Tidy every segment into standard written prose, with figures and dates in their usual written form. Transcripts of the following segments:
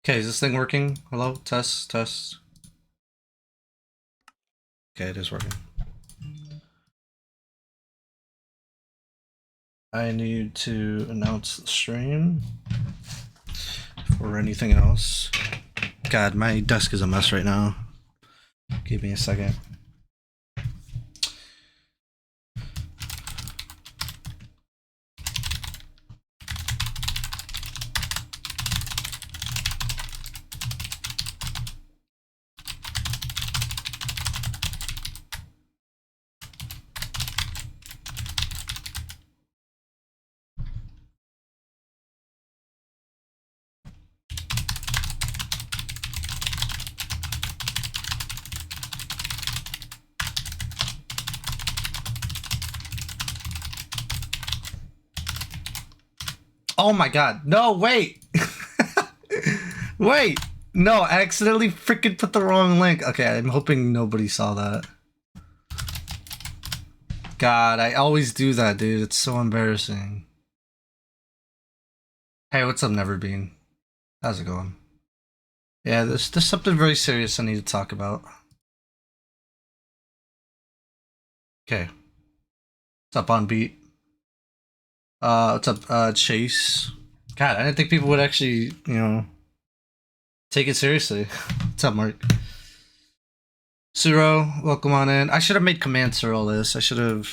Okay, is this thing working? Hello? Test, test. Okay, it is working. I need to announce the stream or anything else. God, my desk is a mess right now. Give me a second. Oh my god. No, wait! Wait! No, I accidentally freaking put the wrong link. Okay, I'm hoping nobody saw that. God, I always do that, dude. It's so embarrassing. Hey, what's up, Neverbean? How's it going? Yeah, there's something very serious I need to talk about. Okay. What's up, on beat? What's up, Chase? God, I didn't think people would actually, take it seriously. What's up, Mark? Suro, welcome on in. I should have made commands for all this. I should have.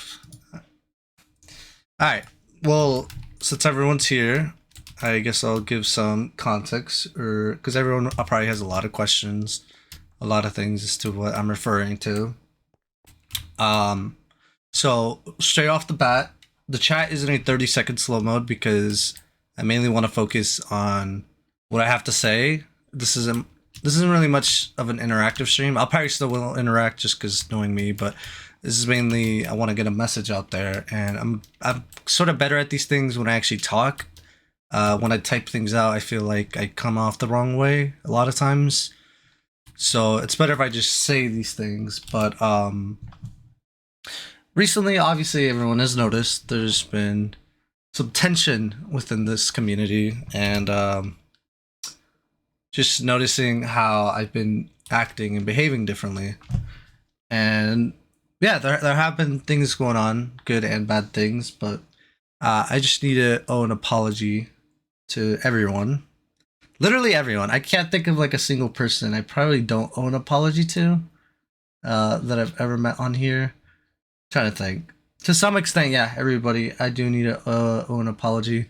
Alright, well, since everyone's here, I guess I'll give some context, or because everyone probably has a lot of questions, a lot of things as to what I'm referring to. So straight off the bat, the chat is in a 30-second slow mode because I mainly want to focus on what I have to say. This isn't really much of an interactive stream. I'll probably still will interact just because knowing me, but this is mainly I want to get a message out there, and I'm sort of better at these things when I actually talk. When I type things out, I feel like I come off the wrong way a lot of times. So it's better if I just say these things. But recently, obviously, everyone has noticed there's been some tension within this community, and just noticing how I've been acting and behaving differently. And yeah, there have been things going on, good and bad things, but I just need to owe an apology to everyone. Literally everyone. I can't think of like a single person I probably don't owe an apology to that I've ever met on here. Trying to think. To some extent, yeah, everybody. I do need to owe an apology.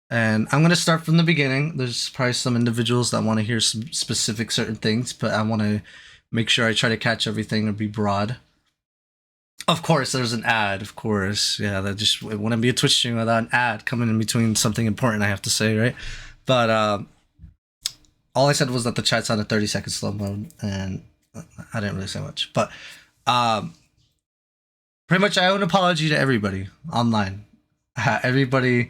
And I'm going to start from the beginning. There's probably some individuals that want to hear some specific certain things, but I want to make sure I try to catch everything and be broad. Of course, there's an ad. Of course, yeah. That just it wouldn't be a Twitch stream without an ad coming in between something important I have to say, right? But all I said was that the chat's on a 30-second slow mode, and I didn't really say much. But pretty much, I owe an apology to everybody online, everybody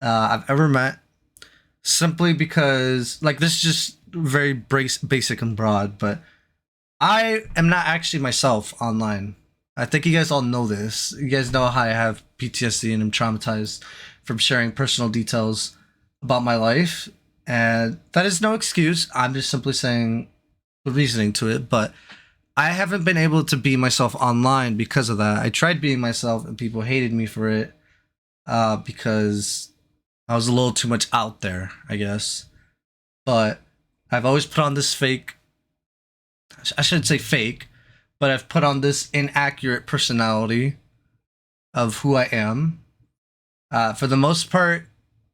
I've ever met, simply because like this is just very basic and broad, but I am not actually myself online. I think you guys all know this. You guys know how I have PTSD and I'm traumatized from sharing personal details about my life. And that is no excuse. I'm just simply saying the reasoning to it. But I haven't been able to be myself online because of that. I tried being myself and people hated me for it because I was a little too much out there, I guess. But I've always put on this fake, I shouldn't say fake, but I've put on this inaccurate personality of who I am. For the most part,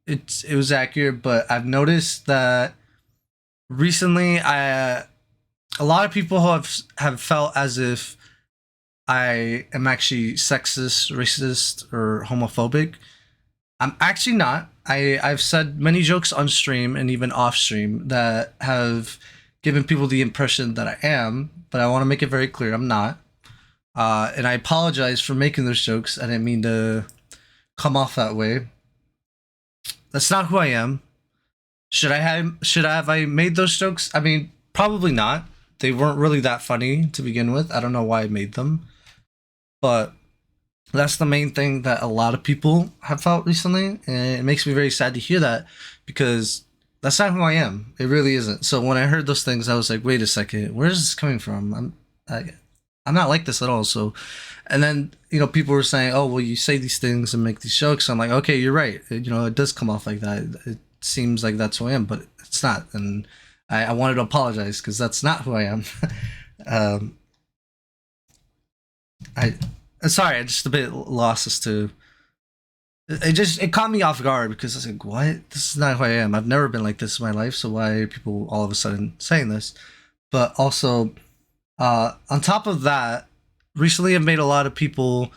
it was accurate, but I've noticed that recently, a lot of people have felt as if I am actually sexist, racist, or homophobic. I'm actually not. I've said many jokes on stream and even off stream that have given people the impression that I am, but I want to make it very clear I'm not. And I apologize for making those jokes. I didn't mean to come off that way. That's not who I am. Should I made those jokes? I mean, probably not. They weren't really that funny to begin with. I don't know why I made them. But that's the main thing that a lot of people have felt recently, and it makes me very sad to hear that, because That's not who I am. It really isn't. So when I heard those things, I was like, wait a second, where is this coming from? I'm not like this at all. So, and then people were saying, oh well, you say these things and make these jokes. I'm like, okay, you're right. It does come off like that. It seems like that's who I am, but it's not. And I wanted to apologize because that's not who I am. um, I sorry, I'm just a bit lost as to it caught me off guard because I was like, what? This is not who I am. I've never been like this in my life, so why are people all of a sudden saying this? But also, on top of that, recently I've made a lot of people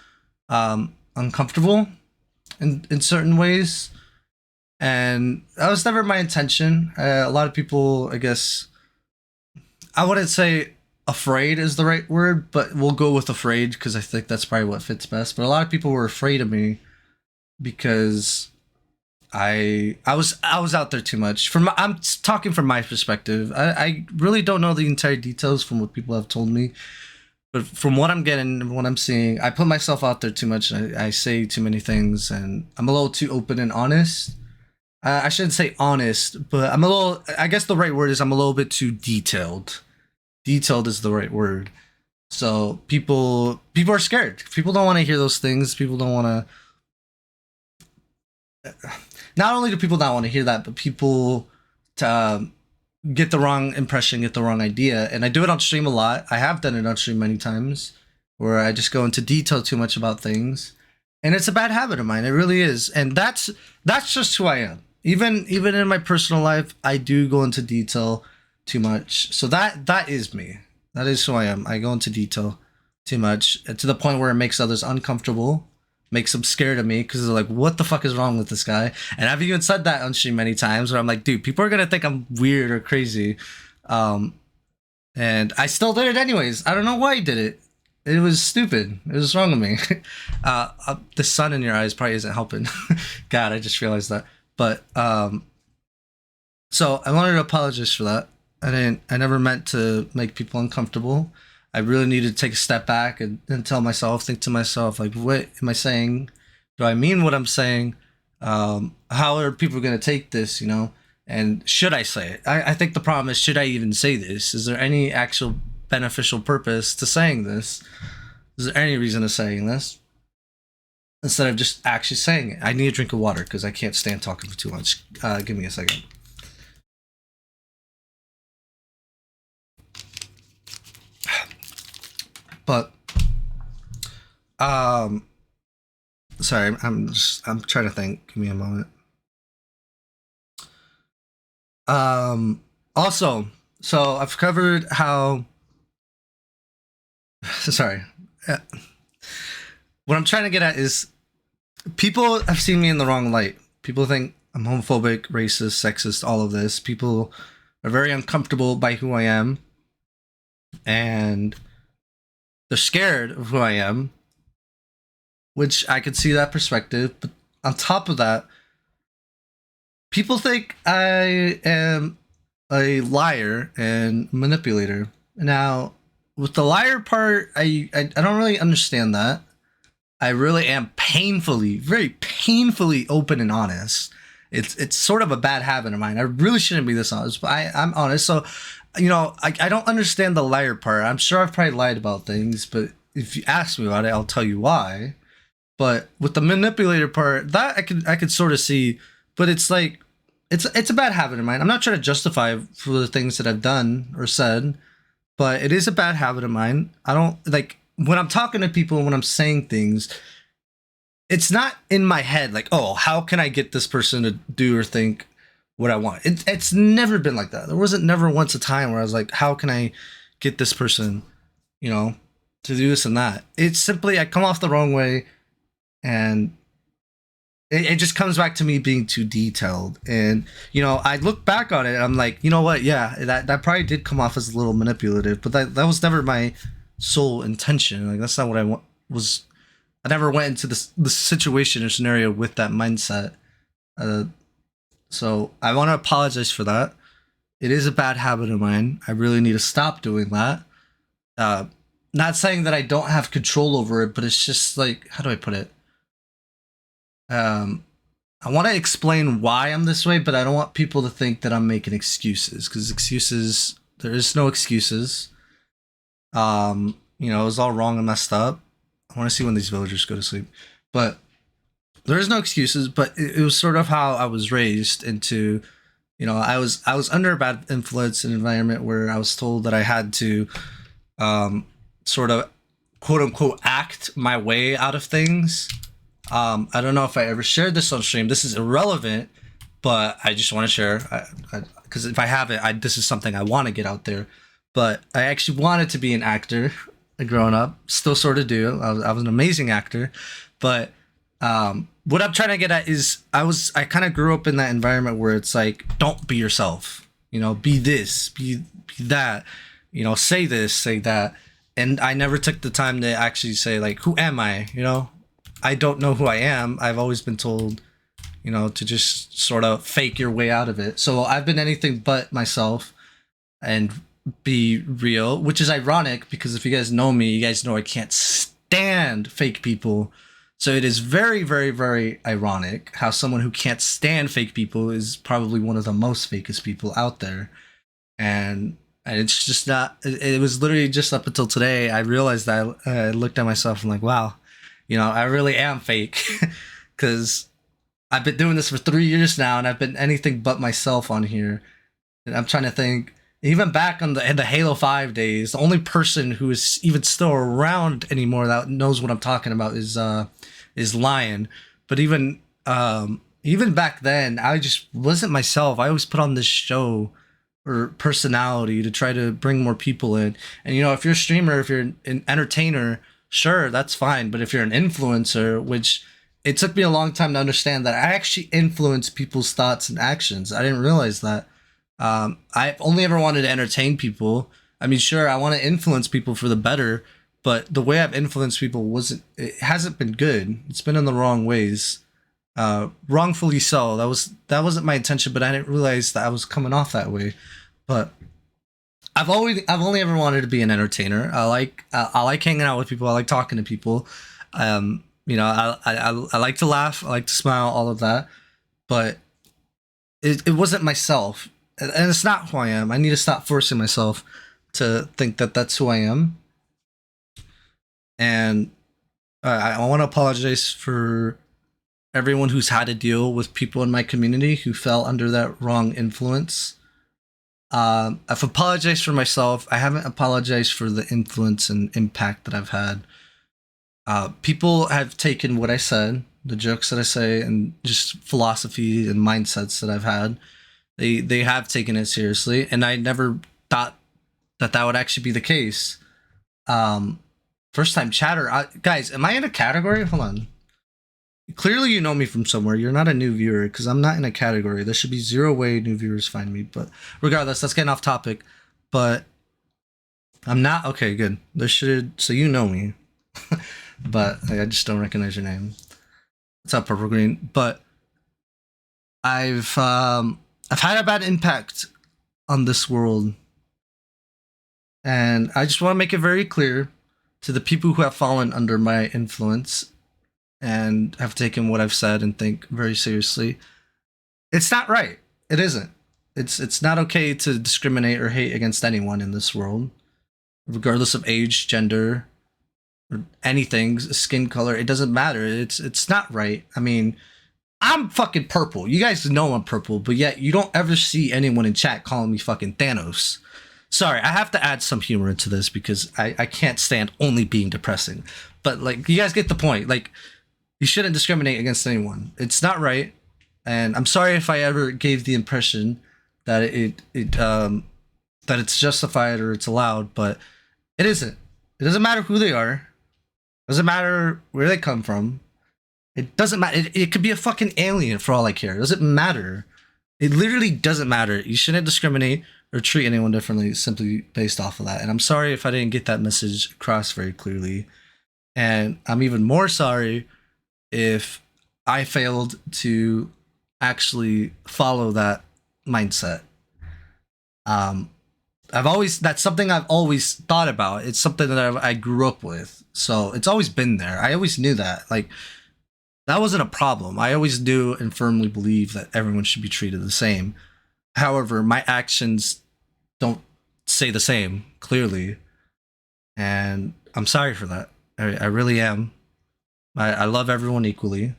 uncomfortable in certain ways, and that was never my intention. A lot of people, I guess, I wouldn't say afraid is the right word, but we'll go with afraid because I think that's probably what fits best. But a lot of people were afraid of me because I was out there too much. I'm talking from my perspective. I really don't know the entire details from what people have told me, but from what I'm getting, what I'm seeing, I put myself out there too much. I say too many things, and I'm a little too open and honest. I shouldn't say honest, but I'm a little. I guess the right word is I'm a little bit too detailed. Detailed is the right word. So people are scared. People don't want to hear those things. People don't want to. Not only do people not want to hear that, but people to get the wrong impression, get the wrong idea. And I do it on stream a lot. I have done it on stream many times, where I just go into detail too much about things, and it's a bad habit of mine. It really is, and that's just who I am. Even in my personal life, I do go into detail too much. So that is me. That is who I am. I go into detail too much to the point where it makes others uncomfortable, makes them scared of me because they're like, what the fuck is wrong with this guy? And I've even said that on stream many times where I'm like, dude, people are gonna think I'm weird or crazy. And I still did it anyways. I don't know why I did it. It was stupid. It was wrong with me. The sun in your eyes probably isn't helping. God, I just realized that. But so I wanted to apologize for that. I never meant to make people uncomfortable. I really needed to take a step back and think to myself, like, what am I saying? Do I mean what I'm saying? How are people going to take this, And should I say it? I think the problem is, should I even say this? Is there any actual beneficial purpose to saying this? Is there any reason to saying this? Instead of just actually saying it. I need a drink of water because I can't stand talking for too much. Give me a second. But sorry, I'm trying to think. Give me a moment. Also, so I've covered how sorry. What I'm trying to get at is people have seen me in the wrong light. People think I'm homophobic, racist, sexist, all of this. People are very uncomfortable by who I am, and they're scared of who I am, which I could see that perspective. But on top of that, people think I am a liar and manipulator. Now, with the liar part, I don't really understand that. I really am very painfully open and honest. It's sort of a bad habit of mine. I really shouldn't be this honest, but I'm honest. So, I don't understand the liar part. I'm sure I've probably lied about things, but if you ask me about it, I'll tell you why. But with the manipulator part, that I could sort of see, but it's like it's a bad habit of mine. I'm not trying to justify for the things that I've done or said, but it is a bad habit of mine. I don't like when I'm talking to people and when I'm saying things, it's not in my head like, oh, how can I get this person to do or think what I want? It's never been like that. There wasn't never once a time where I was like, how can I get this person, to do this and that? It's simply I come off the wrong way, and it just comes back to me being too detailed. And I look back on it and I'm like, you know what? Yeah, that probably did come off as a little manipulative, but that was never my sole intention. Like that's not what was. I never went into the situation or scenario with that mindset. So I want to apologize for that. It is a bad habit of mine. I really need to stop doing that. Not saying that I don't have control over it, but it's just like, how do I put it? I'm I want to explain why I'm this way, but I don't want people to think that I'm making excuses, because excuses, there is no excuses. You know, it was all wrong and messed up. I want to see when these villagers go to sleep, but there is no excuses. But it was sort of how I was raised into. You know, I was under a bad influence in an environment where I was told that I had to, sort of, quote unquote, act my way out of things. I don't know if I ever shared this on stream. This is irrelevant, but I just want to share. Because if I haven't, this is something I want to get out there. But I actually wanted to be an actor growing up. Still sort of do. I was an amazing actor. But what I'm trying to get at is I kind of grew up in that environment where it's like, don't be yourself. You know, be this, be that. You know, say this, say that. And I never took the time to actually say, like, who am I? You know, I don't know who I am. I've always been told, you know, to just sort of fake your way out of it. So I've been anything but myself and be real, which is ironic because if you guys know me, you guys know I can't stand fake people. So it is very, very, very ironic how someone who can't stand fake people is probably one of the most fakest people out there. And it's just not, it was literally just up until today, I realized that I looked at myself and like, wow, you know, I really am fake because I've been doing this for 3 years now and I've been anything but myself on here. And I'm trying to think, even back in the Halo 5 days, the only person who is even still around anymore that knows what I'm talking about is Lion. But even back then, I just wasn't myself. I always put on this show or personality to try to bring more people in. And you know, if you're a streamer, if you're an entertainer, sure, that's fine. But if you're an influencer, which it took me a long time to understand that I actually influence people's thoughts and actions. I didn't realize that. I've only ever wanted to entertain people. I mean, sure, I want to influence people for the better, but the way I've influenced people it hasn't been good. It's been in the wrong ways. Wrongfully so. That wasn't my intention, but I didn't realize that I was coming off that way. But I've only ever wanted to be an entertainer. I like hanging out with people. I like talking to people. You know, I like to laugh. I like to smile. All of that, but it wasn't myself, and it's not who I am. I need to stop forcing myself to think that that's who I am. And I want to apologize for everyone who's had to deal with people in my community who fell under that wrong influence. I've apologized for myself. I haven't apologized for the influence and impact that I've had. People have taken what I said, the jokes that I say, and just philosophy and mindsets that I've had. They have taken it seriously, and I never thought that would actually be the case. First time chatter, guys. Am I in a category? Hold on. Clearly, you know me from somewhere. You're not a new viewer because I'm not in a category. There should be zero way new viewers find me. But regardless, that's getting off topic. But I'm not. Okay, good. There should. So you know me. But I just don't recognize your name. What's up, Purple Green? But I've had a bad impact on this world, and I just want to make it very clear to the people who have fallen under my influence and have taken what I've said and think very seriously. It's not right. It isn't. It's not okay to discriminate or hate against anyone in this world, regardless of age, gender, or anything, skin color. It doesn't matter. It's not right. I mean, I'm fucking purple. You guys know I'm purple, but yet you don't ever see anyone in chat calling me fucking Thanos. Sorry, I have to add some humor into this because I can't stand only being depressing. But like, you guys get the point. Like, you shouldn't discriminate against anyone. It's not right. And I'm sorry if I ever gave the impression that that it's justified or it's allowed, but it isn't. It doesn't matter who they are. It doesn't matter where they come from. It doesn't matter. It could be a fucking alien for all I care. It doesn't matter. It literally doesn't matter. You shouldn't discriminate or treat anyone differently simply based off of that. And I'm sorry if I didn't get that message across very clearly. And I'm even more sorry if I failed to actually follow that mindset. That's something I've always thought about. It's something that I grew up with. So it's always been there. I always knew that. Like, That wasn't a problem. I always do and firmly believe that everyone should be treated the same. However, my actions don't say the same clearly, and I'm sorry for that. I really am. I love everyone equally.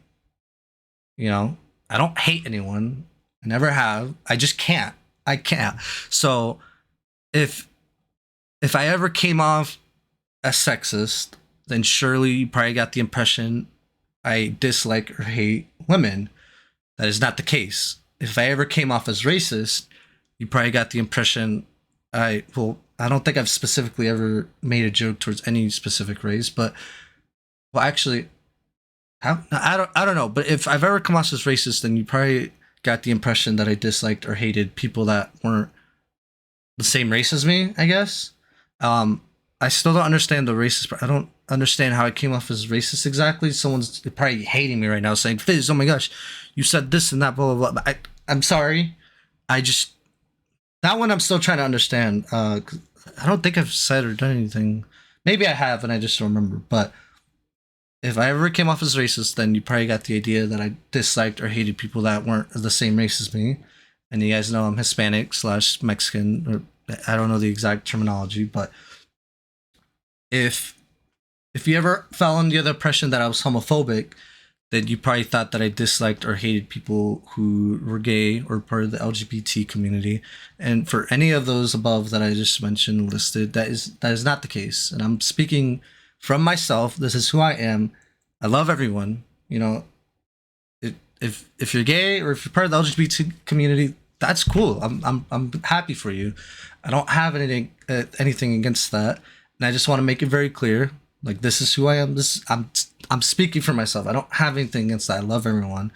You know, I don't hate anyone. I never have. I just can't. I can't. So if if I ever came off as sexist, then surely you probably got the impression I dislike or hate women. That is not the case. If I ever came off as racist, you probably got the impression I don't think I've specifically ever made a joke towards any specific race, but well actually I don't know, but if I've ever come off as racist, then you probably got the impression that I disliked or hated people that weren't the same race as me, I guess. Um, I still don't understand the racist. I don't understand how I came off as racist exactly. Someone's probably hating me right now, saying, "Fizz, oh my gosh, you said this and that, blah blah blah." I'm sorry. I just that one I'm still trying to understand. 'Cause I don't think I've said or done anything. Maybe I have, and I just don't remember. But if I ever came off as racist, then you probably got the idea that I disliked or hated people that weren't the same race as me. And you guys know I'm Hispanic slash Mexican, or I don't know the exact terminology, but if if you ever fell under the impression that I was homophobic, then you probably thought that I disliked or hated people who were gay or part of the LGBT community. And for any of those above that I just mentioned listed, that is not the case. And I'm speaking from myself. This is who I am. I love everyone. You know, if you're gay or if you're part of the LGBT community, that's cool. I'm happy for you. I don't have anything against that, and I just want to make it very clear. Like this is who I am. I'm speaking for myself. I don't have anything against that. I love everyone,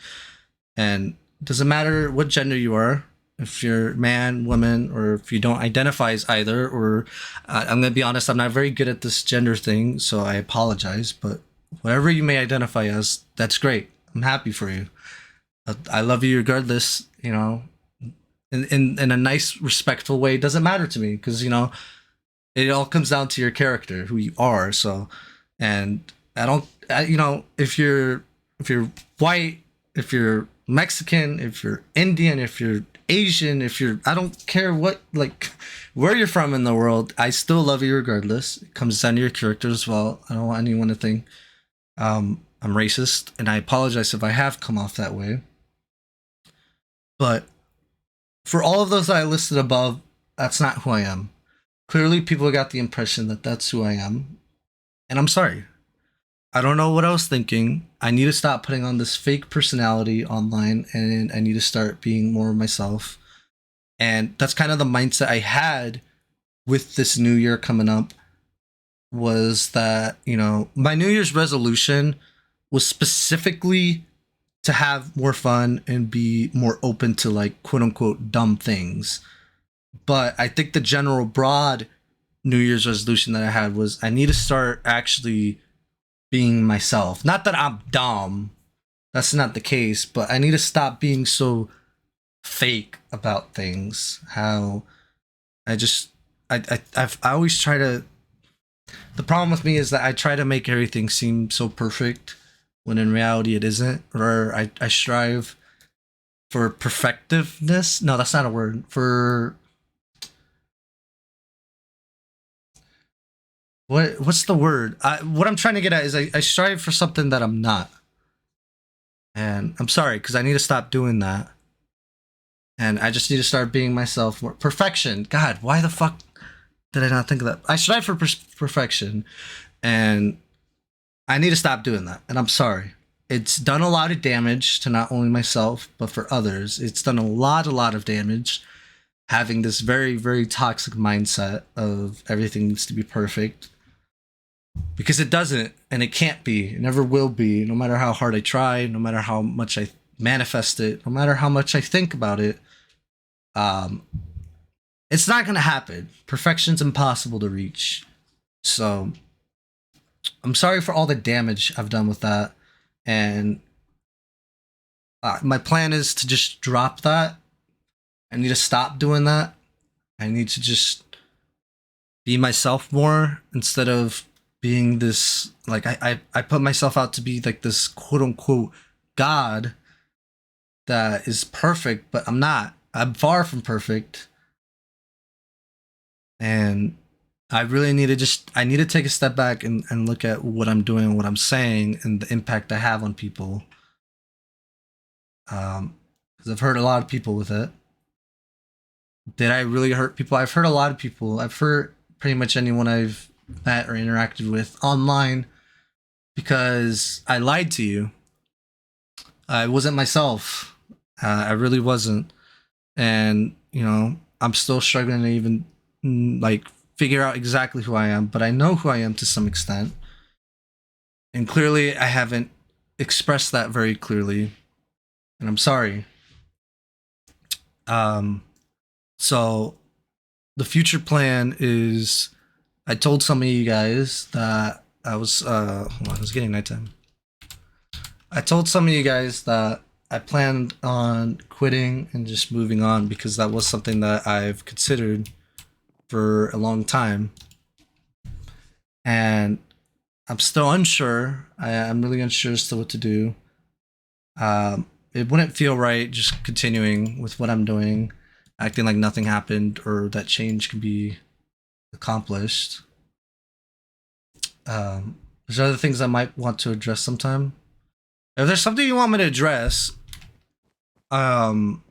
and it doesn't matter what gender you are. If you're man, woman, or if you don't identify as either, or I'm gonna be honest, I'm not very good at this gender thing, so I apologize. But whatever you may identify as, that's great. I'm happy for you. I love you regardless. You know, in a nice, respectful way. It doesn't matter to me because it all comes down to your character, who you are. So, and I don't, if you're white, if you're Mexican, if you're Indian, if you're Asian, if you're, I don't care what, like, where you're from in the world, I still love you regardless. It comes down to your character as well. I don't want anyone to think I'm racist, and I apologize if I have come off that way. But for all of those that I listed above, that's not who I am. Clearly, people got the impression that that's who I am, and I'm sorry. I don't know what I was thinking. I need to stop putting on this fake personality online, and I need to start being more myself. And that's kind of the mindset I had with this new year coming up. Was that my New Year's resolution was specifically to have more fun and be more open to like quote unquote dumb things. But I think the general broad New Year's resolution that I had was I need to start actually being myself. Not that I'm dumb. That's not the case, but I need to stop being so fake about things. How I just I always try to the problem with me is that I try to make everything seem so perfect when in reality it isn't. Or I strive for perfectiveness. No, that's not a word. For what's the word? What I'm trying to get at is I strive for something that I'm not. And I'm sorry because I need to stop doing that. And I just need to start being myself more. Perfection. God, why the fuck did I not think of that? I strive for perfection, and I need to stop doing that. And I'm sorry. It's done a lot of damage to not only myself but for others. It's done a lot of damage. Having this very, very toxic mindset of everything needs to be perfect because it doesn't and it can't be. It never will be. No matter how hard I try, no matter how much I manifest it, no matter how much I think about it, um, it's not gonna happen. Perfection's impossible to reach. So I'm sorry for all the damage I've done with that, and my plan is to just drop that. I need to stop doing that. I need to just be myself more instead of being this, like, I put myself out to be like this quote unquote God that is perfect, but I'm not. I'm far from perfect. And I really need to I need to take a step back and look at what I'm doing and what I'm saying and the impact I have on people. Because I've hurt a lot of people with it. Did I really hurt people? I've hurt a lot of people. I've hurt pretty much anyone I've met or interacted with online because I lied to you. I wasn't myself. I really wasn't. And, I'm still struggling to even like figure out exactly who I am, but I know who I am to some extent. And clearly, I haven't expressed that very clearly. And I'm sorry. Um, so the future plan is I told some of you guys that I was hold on, it was getting nighttime. I told some of you guys that I planned on quitting and just moving on because that was something that I've considered for a long time. And I'm still unsure. I'm really unsure as to what to do. It wouldn't feel right just continuing with what I'm doing, acting like nothing happened or that change can be accomplished. There's other things I might want to address sometime. If there's something you want me to address, you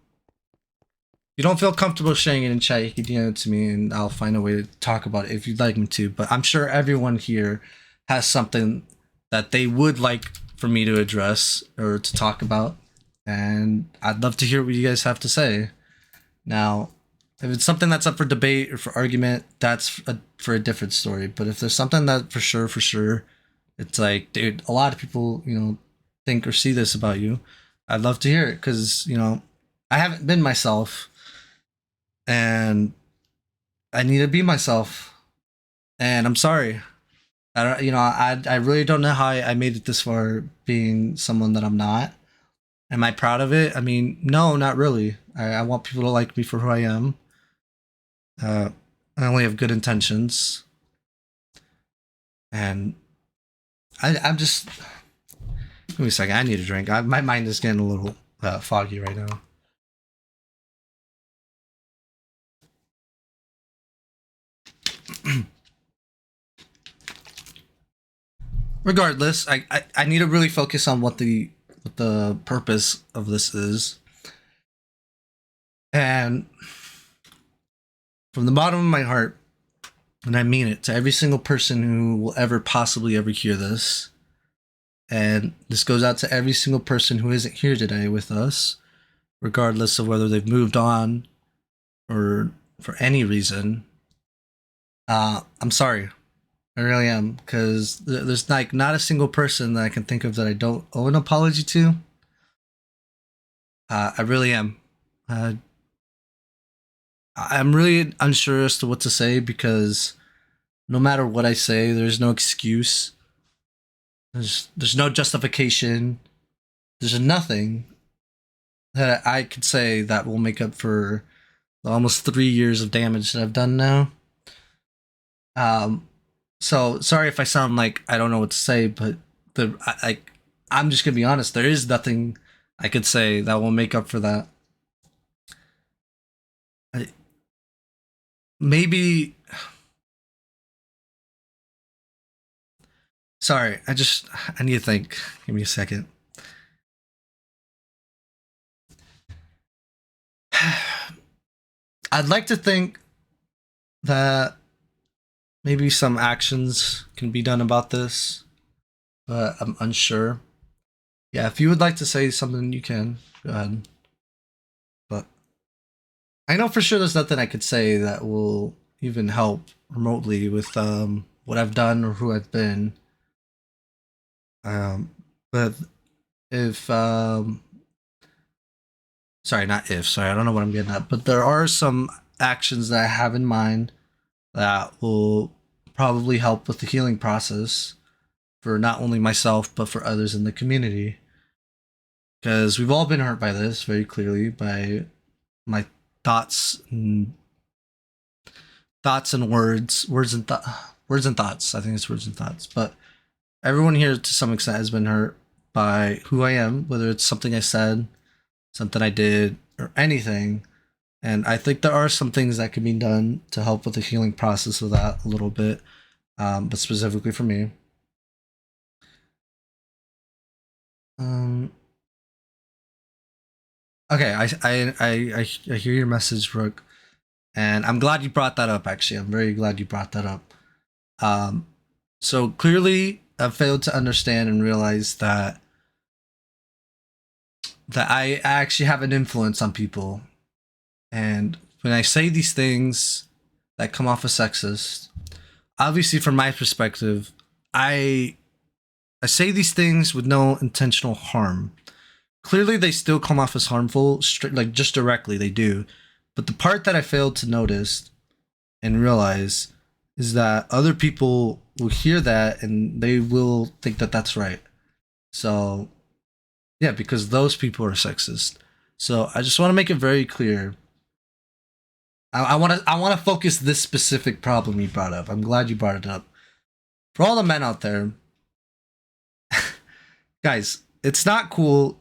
don't feel comfortable sharing it in chat, you can DM it to me and I'll find a way to talk about it if you'd like me to. But I'm sure everyone here has something that they would like for me to address or to talk about. And I'd love to hear what you guys have to say. Now, if it's something that's up for debate or for argument, that's for a different story. But if there's something that for sure, it's like, dude, a lot of people, think or see this about you, I'd love to hear it because, I haven't been myself and I need to be myself. And I'm sorry. I don't, I really don't know how I made it this far being someone that I'm not. Am I proud of it? I mean, no, not really. I want people to like me for who I am. I only have good intentions. And I'm just. Give me a second. I need a drink. My mind is getting a little foggy right now. Regardless, I need to really focus on what the purpose of this is. And from the bottom of my heart, and I mean it to every single person who will ever possibly ever hear this, and this goes out to every single person who isn't here today with us, regardless of whether they've moved on or for any reason. I'm sorry. I really am, because there's like not a single person that I can think of that I don't owe an apology to. I really am. I'm really unsure as to what to say because no matter what I say, there's no excuse. There's no justification. There's nothing that I could say that will make up for the almost 3 years of damage that I've done now. So sorry if I sound like I don't know what to say, but I'm just gonna be honest. There is nothing I could say that will make up for that. Maybe. Sorry, I need to think. Give me a second. I'd like to think that maybe some actions can be done about this, but I'm unsure. Yeah, if you would like to say something, you can. Go ahead. But I know for sure there's nothing I could say that will even help remotely with what I've done or who I've been. But if sorry, not if, sorry, I don't know what I'm getting at, but there are some actions that I have in mind that will probably help with the healing process for not only myself but for others in the community, because we've all been hurt by this very clearly, by my thoughts and words and Words and thoughts. I think it's words and thoughts. But everyone here to some extent has been hurt by who I am, whether it's something I said, something I did, or anything. And I think there are some things that can be done to help with the healing process of that a little bit, but specifically for me. Okay, I hear your message, Rook, and I'm glad you brought that up. Actually, I'm very glad you brought that up. Um, so clearly, I failed to understand and realize that I actually have an influence on people, and when I say these things that come off as sexist, obviously from my perspective, I I say these things with no intentional harm. Clearly, they still come off as harmful, like just directly, they do. But the part that I failed to notice and realize is that other people will hear that and they will think that that's right. So, yeah, because those people are sexist. So I just want to make it very clear. I want to focus this specific problem you brought up. I'm glad you brought it up. For all the men out there, guys, it's not cool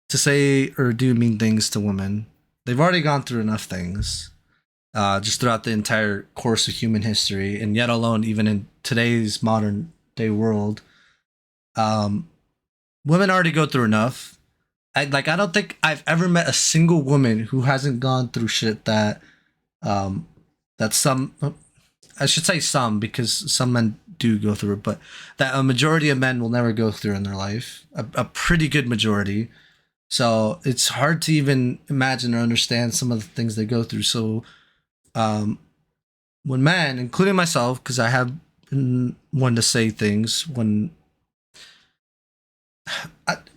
to say or do mean things to women. They've already gone through enough things, just throughout the entire course of human history, and yet alone, even in today's modern day world, um, women already go through enough. I don't think I've ever met a single woman who hasn't gone through shit um, that some, I should say some, because some men do go through it, but that a majority of men will never go through in their life. A pretty good majority. So it's hard to even imagine or understand some of the things they go through. So when men, including myself, because I have been one to say things when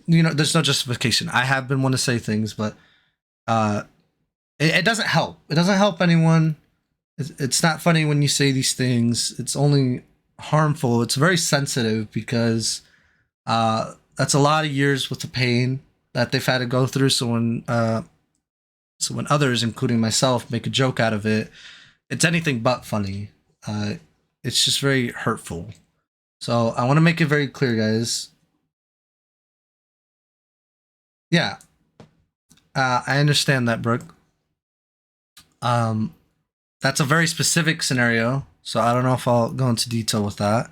there's no justification. I have been one to say things, but uh, it doesn't help. It doesn't help anyone. It's not funny when you say these things. It's only harmful. It's very sensitive because that's a lot of years with the pain that they've had to go through. So when others, including myself, make a joke out of it, it's anything but funny. It's just very hurtful. So I want to make it very clear, guys. Yeah, I understand that, Brooke. Um, that's a very specific scenario, so I don't know if I'll go into detail with that.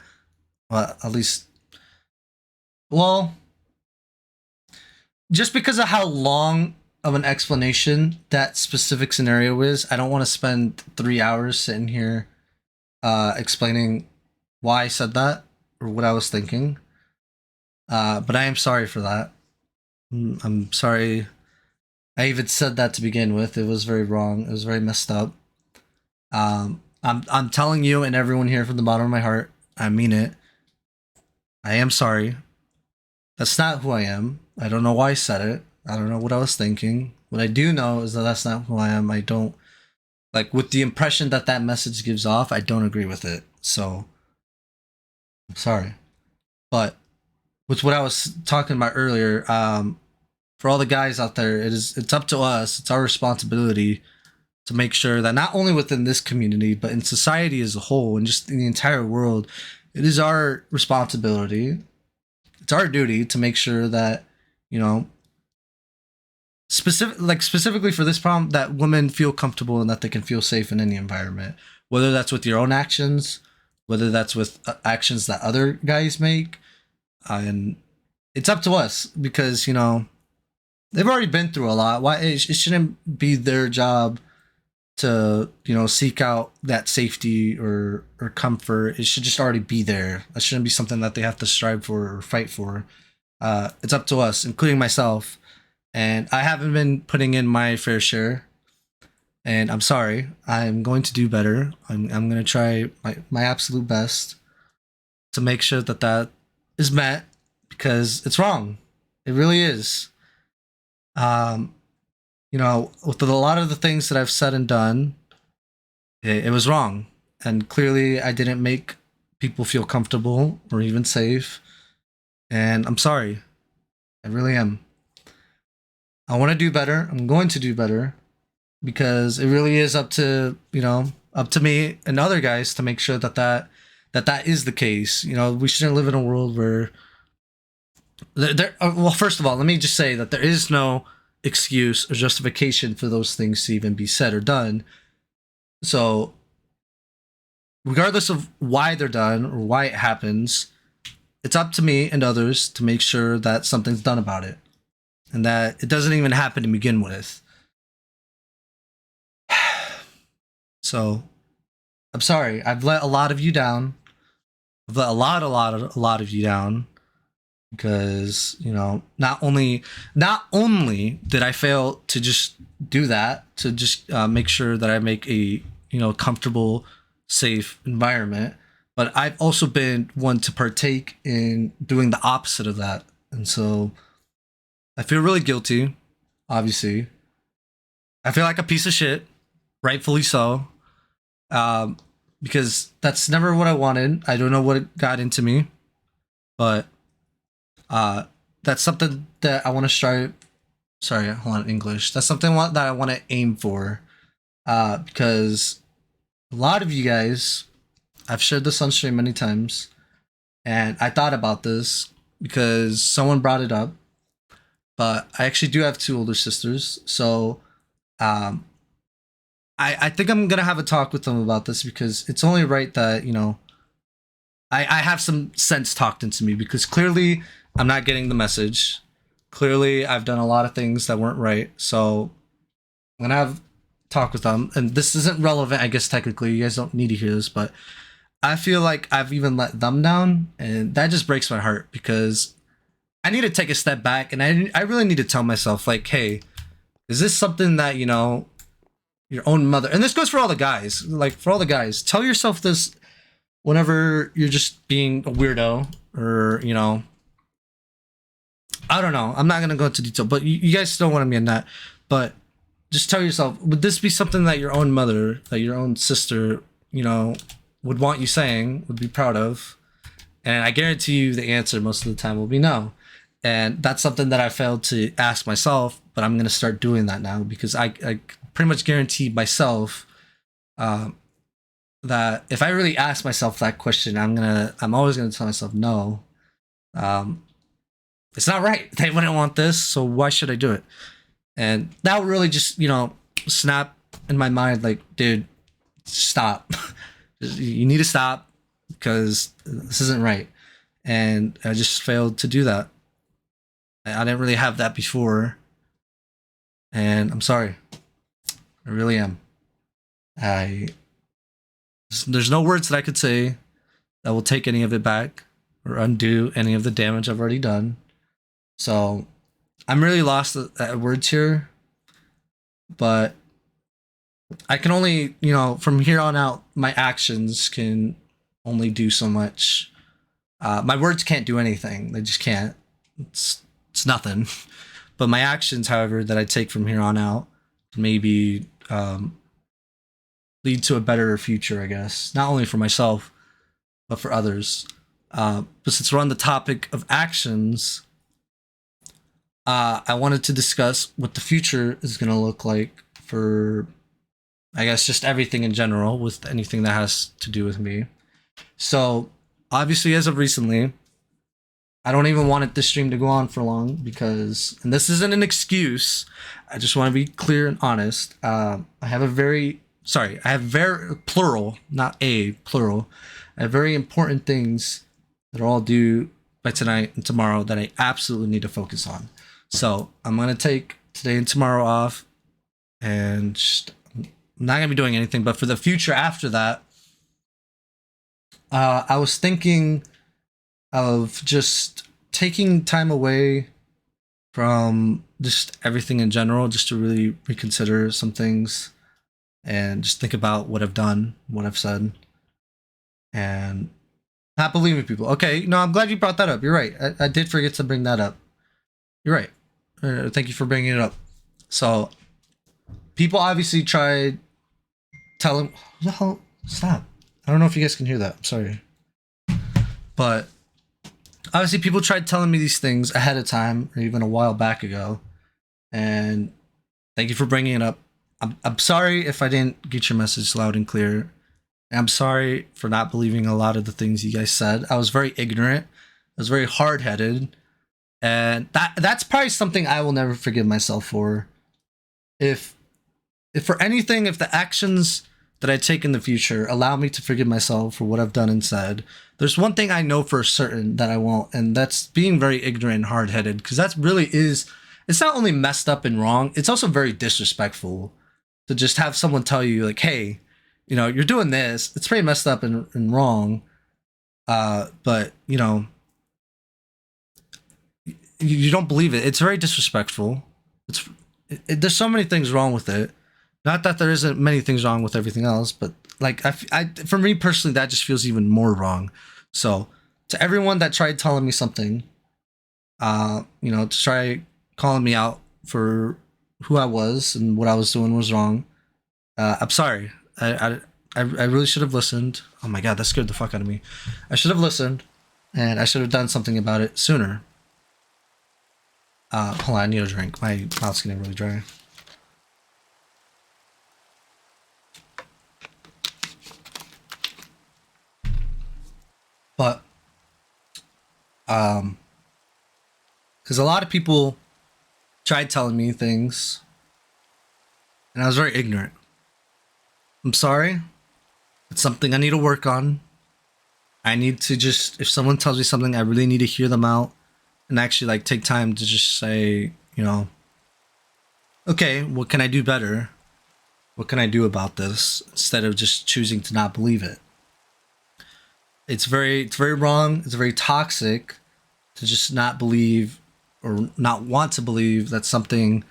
But at least, well, just because of how long of an explanation that specific scenario is, I don't want to spend 3 hours sitting here explaining why I said that or what I was thinking. But I am sorry for that. I'm sorry. I even said that to begin with. It was very wrong. It was very messed up. I'm telling you and everyone here from the bottom of my heart. I mean it. I am sorry. That's not who I am. I don't know why I said it. I don't know what I was thinking. What I do know is that that's not who I am. I don't like with the impression that that message gives off. I don't agree with it. So I'm sorry. But with what I was talking about earlier, for all the guys out there, it's up to us. It's our responsibility to make sure that not only within this community, but in society as a whole and just in the entire world, it is our responsibility. It's our duty to make sure that, you know, specifically for this problem, that women feel comfortable and that they can feel safe in any environment, whether that's with your own actions, whether that's with actions that other guys make, and it's up to us because they've already been through a lot. Why it shouldn't be their job to seek out that safety or comfort. It should just already be there. That shouldn't be something that they have to strive for or fight for. It's up to us, including myself, and I haven't been putting in my fair share, and I'm sorry. I'm going to do better. I'm going to try my absolute best to make sure that that is met because it's wrong. It really is. With a lot of the things that I've said and done, it was wrong. And clearly, I didn't make people feel comfortable or even safe. And I'm sorry. I really am. I want to do better. I'm going to do better because it really is up to me and other guys to make sure that that that is the case. You know, we shouldn't live in a world where well, first of all, let me just say that there is no excuse or justification for those things to even be said or done. So, regardless of why they're done or why it happens, it's up to me and others to make sure that something's done about it and that it doesn't even happen to begin with. So, I'm sorry. I've let a lot of you down. I've let a lot of you down because, you know, not only did I fail to just do that, to just make sure that I make a, you know, comfortable, safe environment, but I've also been one to partake in doing the opposite of that. And so I feel really guilty, obviously. I feel like a piece of shit, rightfully so. Because that's never what I wanted. I don't know what it got into me, but that's something that I want to strive. Sorry, hold on, English. That's something that I want to aim for, because a lot of you guys, I've shared this on stream many times, and I thought about this because someone brought it up. But I actually do have two older sisters, so I think I'm gonna have a talk with them about this because it's only right that, you know, I have some sense talked into me because clearly I'm not getting the message. Clearly I've done a lot of things that weren't right. So I'm gonna have talk with them, and this isn't relevant, I guess technically. You guys don't need to hear this, but I feel like I've even let them down, and that just breaks my heart because I need to take a step back and I really need to tell myself, like, hey, is this something that, you know, your own mother, and this goes for all the guys, like for all the guys, tell yourself this whenever you're just being a weirdo or, you know, I don't know, I'm not going to go into detail, but you guys still want to be in that, but just tell yourself, would this be something that your own mother, that your own sister, you know, would want you saying, would be proud of? And I guarantee you the answer most of the time will be no. And that's something that I failed to ask myself, but I'm going to start doing that now because I pretty much guarantee myself that if I really ask myself that question, I'm always gonna tell myself no. It's not right. They wouldn't want this, so why should I do it? And that would really just, you know, snap in my mind, like, dude, stop. You need to stop because this isn't right. And I just failed to do that. I didn't really have that before, and I'm sorry. I really am. There's no words that I could say that will take any of it back or undo any of the damage I've already done. So I'm really lost at words here, but I can only, you know, from here on out, my actions can only do so much. My words can't do anything. They just can't. It's nothing. But my actions, however, that I take from here on out, maybe lead to a better future, I guess. Not only for myself, but for others. But since we're on the topic of actions, I wanted to discuss what the future is going to look like for, I guess, just everything in general, with anything that has to do with me. So, obviously, as of recently, I don't even want this stream to go on for long because, and this isn't an excuse, I just want to be clear and honest. I have very, plural, not a, plural. I have very important things that are all due by tonight and tomorrow that I absolutely need to focus on. So I'm going to take today and tomorrow off and I'm not going to be doing anything. But for the future after that, I was thinking of just taking time away from just everything in general, just to really reconsider some things and just think about what I've done, what I've said, and not believing people. Okay, no, I'm glad you brought that up. You're right. I did forget to bring that up. You're right. Thank you for bringing it up. So, people obviously tried telling... What the hell? Stop. I don't know if you guys can hear that. I'm sorry. But obviously people tried telling me these things ahead of time or even a while back ago. And thank you for bringing it up. I'm sorry if I didn't get your message loud and clear. And I'm sorry for not believing a lot of the things you guys said. I was very ignorant. I was very hard headed, and that's probably something I will never forgive myself for. If if for anything, if the actions that I take in the future allow me to forgive myself for what I've done and said, there's one thing I know for certain that I won't, and that's being very ignorant and hard headed. Because that really is. It's not only messed up and wrong. It's also very disrespectful to just have someone tell you like, "Hey, you're doing this. It's pretty messed up and wrong." But you don't believe it. It's very disrespectful. There's so many things wrong with it. Not that there isn't many things wrong with everything else, but like for me personally, that just feels even more wrong. So to everyone that tried telling me something, to try calling me out for who I was and what I was doing was wrong. I'm sorry. I really should have listened. Oh my god, that scared the fuck out of me. I should have listened, and I should have done something about it sooner. Hold on, I need a drink. My mouth's getting really dry. But, because a lot of people tried telling me things, and I was very ignorant. I'm sorry. It's something I need to work on. I need to just, if someone tells me something, I really need to hear them out and actually like take time to just say, okay, what can I do better? What can I do about this? Instead of just choosing to not believe it. It's very wrong. It's very toxic to just not believe or not want to believe that something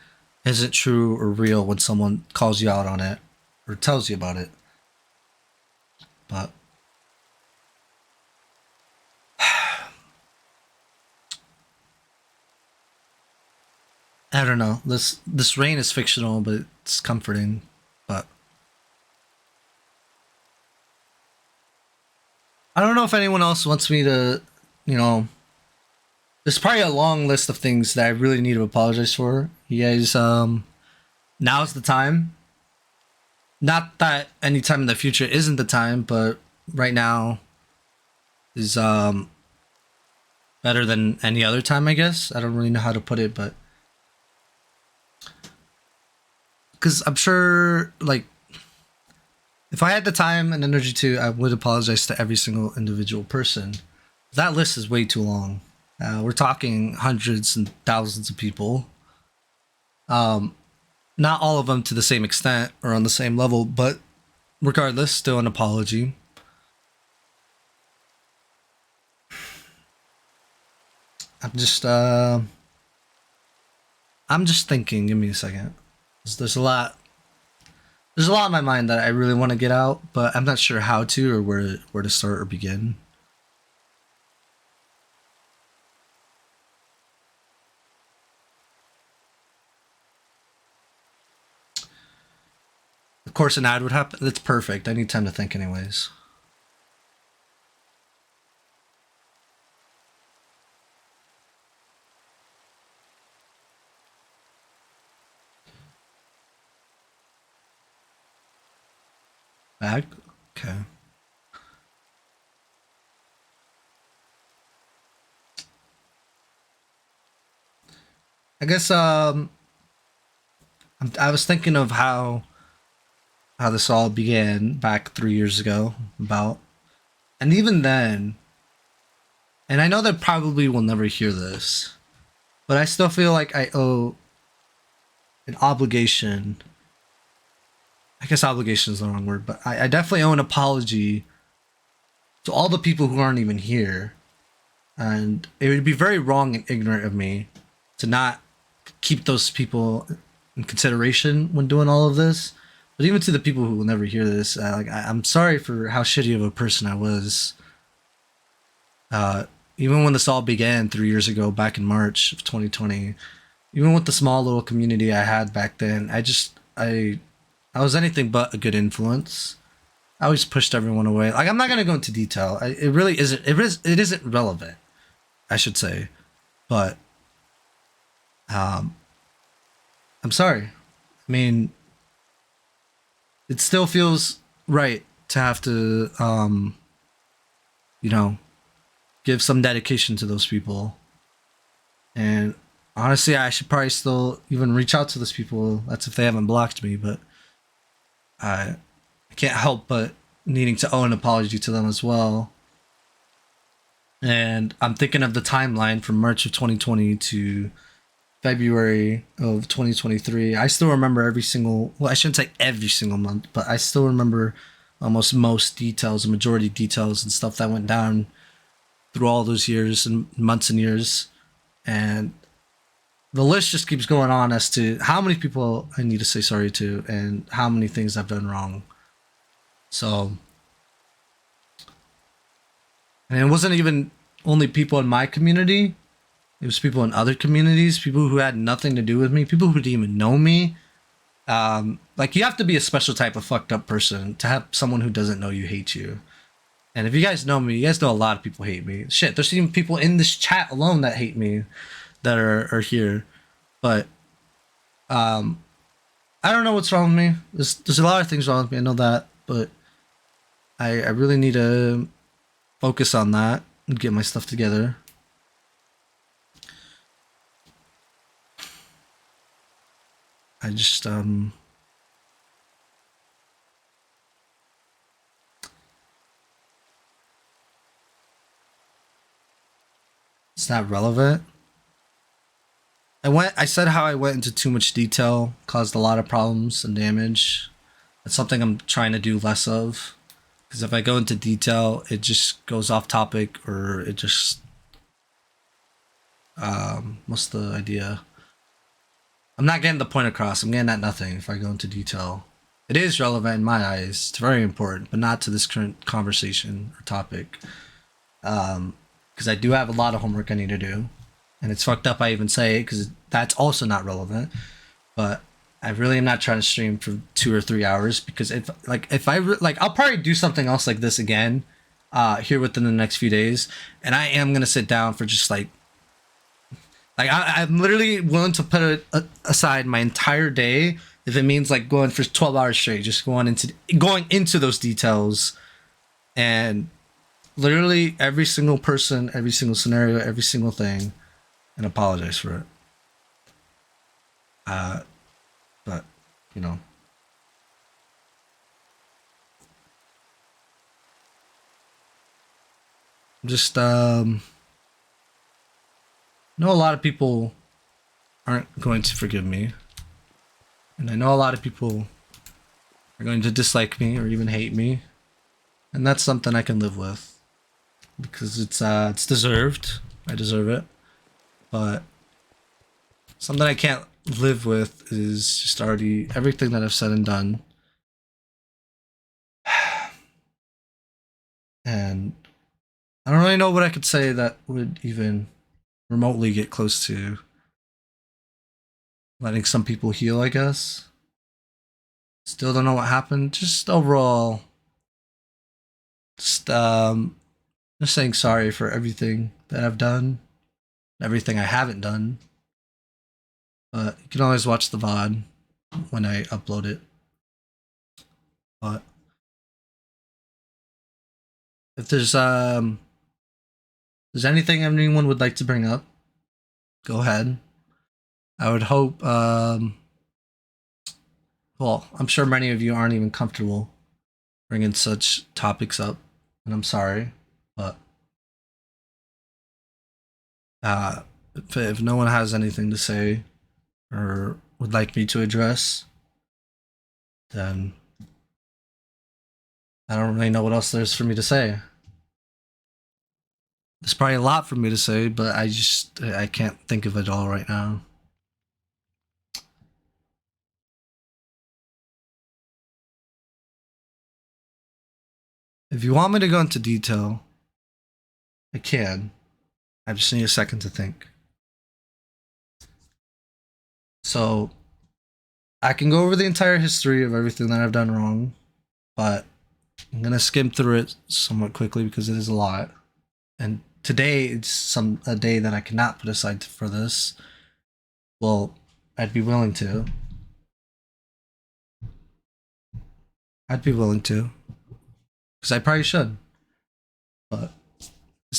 isn't true or real when someone calls you out on it or tells you about it. But I don't know. This rain is fictional, but it's comforting. But I don't know if anyone else wants me to, there's probably a long list of things that I really need to apologize for. You guys, now's the time. Not that any time in the future isn't the time, but right now is better than any other time, I guess. I don't really know how to put it, but because I'm sure, like, if I had the time and energy to, I would apologize to every single individual person. That list is way too long. We're talking hundreds and thousands of people. Not all of them to the same extent or on the same level, but regardless, still an apology. I'm just thinking. Give me a second. There's a lot. There's a lot in my mind that I really want to get out, but I'm not sure how to or where to start or begin. Of course, an ad would happen. That's perfect. I need time to think, anyways. Back? Okay. I guess I was thinking of how this all began back 3 years ago, about, and even then, and I know they probably will never hear this, but I still feel like I owe an obligation. I guess obligation is the wrong word, but I definitely owe an apology to all the people who aren't even here. And it would be very wrong and ignorant of me to not keep those people in consideration when doing all of this. But even to the people who will never hear this, I'm sorry for how shitty of a person I was. Even when this all began 3 years ago, back in March of 2020, even with the small little community I had back then, I was anything but a good influence. I always pushed everyone away. Like, I'm not gonna go into detail. It really isn't. It isn't relevant, I should say. But I'm sorry. I mean, it still feels right to have to, you know, give some dedication to those people. And honestly, I should probably still even reach out to those people. That's if they haven't blocked me, but I can't help but needing to owe an apology to them as well. And I'm thinking of the timeline from March of 2020 to February of 2023. I still remember every single, well, I shouldn't say every single month, but I still remember almost most details, the majority details and stuff that went down through all those years and months and years. And the list just keeps going on as to how many people I need to say sorry to and how many things I've done wrong. So, and it wasn't even only people in my community. It was people in other communities, people who had nothing to do with me, people who didn't even know me. Like, you have to be a special type of fucked up person to have someone who doesn't know you hate you. And if you guys know me, you guys know a lot of people hate me. Shit, there's even people in this chat alone that hate me that are here. But I don't know what's wrong with me. There's a lot of things wrong with me, I know that, but I really need to focus on that and get my stuff together. I just it's not relevant. I said how I went into too much detail, caused a lot of problems and damage. That's something I'm trying to do less of. Because if I go into detail, it just goes off topic, or it just what's the idea? I'm not getting the point across. I'm getting at nothing if I go into detail. It is relevant in my eyes. It's very important, but not to this current conversation or topic. Because I do have a lot of homework I need to do. And it's fucked up I even say it, because that's also not relevant. But I really am not trying to stream for 2 or 3 hours, because if I I'll probably do something else like this again here within the next few days, and I am gonna sit down for just I'm literally willing to put aside my entire day if it means like going for 12 hours straight, just going into those details, and literally every single person, every single scenario, every single thing, and apologize for it. But you know, just know a lot of people aren't going to forgive me, and I know a lot of people are going to dislike me or even hate me, and that's something I can live with, because it's deserved. I deserve it. But something I can't live with is just already everything that I've said and done. And I don't really know what I could say that would even remotely get close to letting some people heal, I guess. Still don't know what happened. Just overall, just saying sorry for everything that I've done, everything I haven't done. But you can always watch the VOD when I upload it. But if there's anything anyone would like to bring up, go ahead. I would hope well, I'm sure many of you aren't even comfortable bringing such topics up, and I'm sorry, but if no one has anything to say or would like me to address, then I don't really know what else there's for me to say. There's probably a lot for me to say, but I can't think of it all right now. If you want me to go into detail, I can. I just need a second to think. So, I can go over the entire history of everything that I've done wrong, but I'm gonna skim through it somewhat quickly because it is a lot. And today it's a day that I cannot put aside for this. Well, I'd be willing to. I'd be willing to. because I probably should. But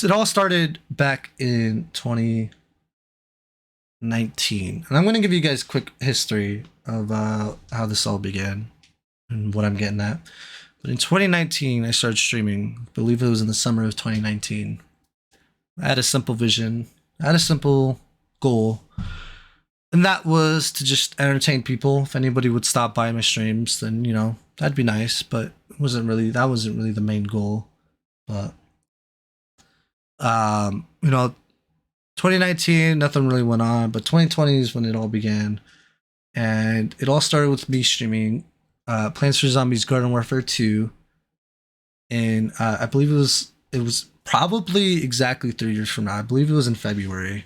it all started back in 2019, and I'm going to give you guys a quick history of how this all began and what I'm getting at. But in 2019, I started streaming. I believe it was in the summer of 2019. I had a simple vision. I had a simple goal, and that was to just entertain people. If anybody would stop by my streams, then that'd be nice. But that wasn't really the main goal. But 2019, nothing really went on. But 2020 is when it all began, and it all started with me streaming Plants vs Zombies Garden Warfare 2, and I believe it was probably exactly 3 years from now. I believe it was in February.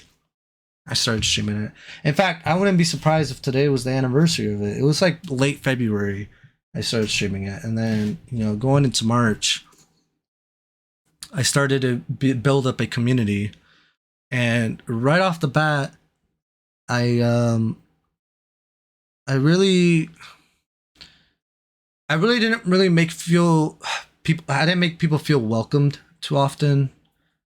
I started streaming it. In fact, I wouldn't be surprised if today was the anniversary of it. It was like late February I started streaming it. And then, going into March, I started to build up a community. And right off the bat, I really didn't really make people feel welcomed too often.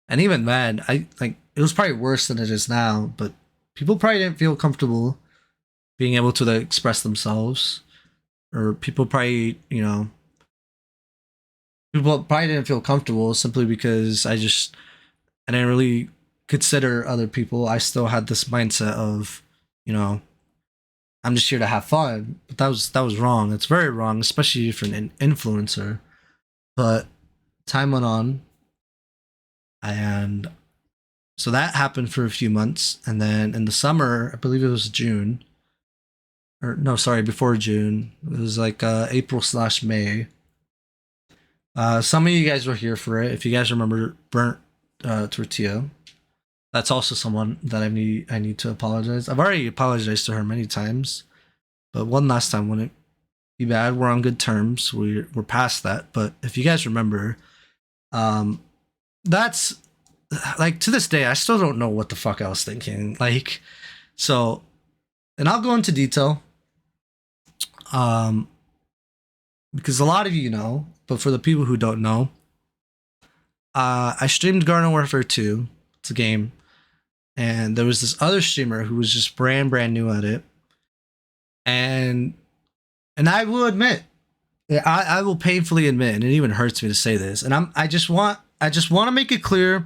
And even then, it was probably worse than it is now, but people probably didn't feel comfortable being able to express themselves, or people probably didn't feel comfortable simply because I didn't really consider other people. I still had this mindset of, I'm just here to have fun, but that was wrong. It's very wrong, especially if you're an influencer. But time went on, and so that happened for a few months, and then in the summer, I believe it was June, or no, sorry, before June, it was like April/May. Some of you guys were here for it. If you guys remember Burnt Tortilla, that's also someone that I need to apologize. I've already apologized to her many times, but one last time wouldn't be bad. We're on good terms. We're past that. But if you guys remember, that's like, to this day, I still don't know what the fuck I was thinking. Like, so, and I'll go into detail, because a lot of you know, but for the people who don't know, I streamed Garden Warfare 2. It's a game, and there was this other streamer who was just brand new at it, and I will admit, I will painfully admit, and it even hurts me to say this, and I just want to make it clear,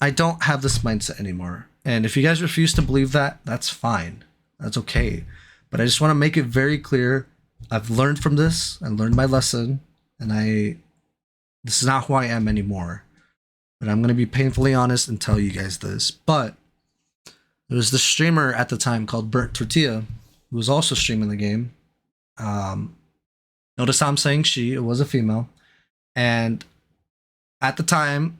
I don't have this mindset anymore. And if you guys refuse to believe that, that's fine. That's okay. But I just want to make it very clear, I've learned from this. I learned my lesson, and this is not who I am anymore. But I'm going to be painfully honest and tell you guys this. But there was this streamer at the time called Burnt Tortilla, who was also streaming the game. Notice how I'm saying she, it was a female. And at the time,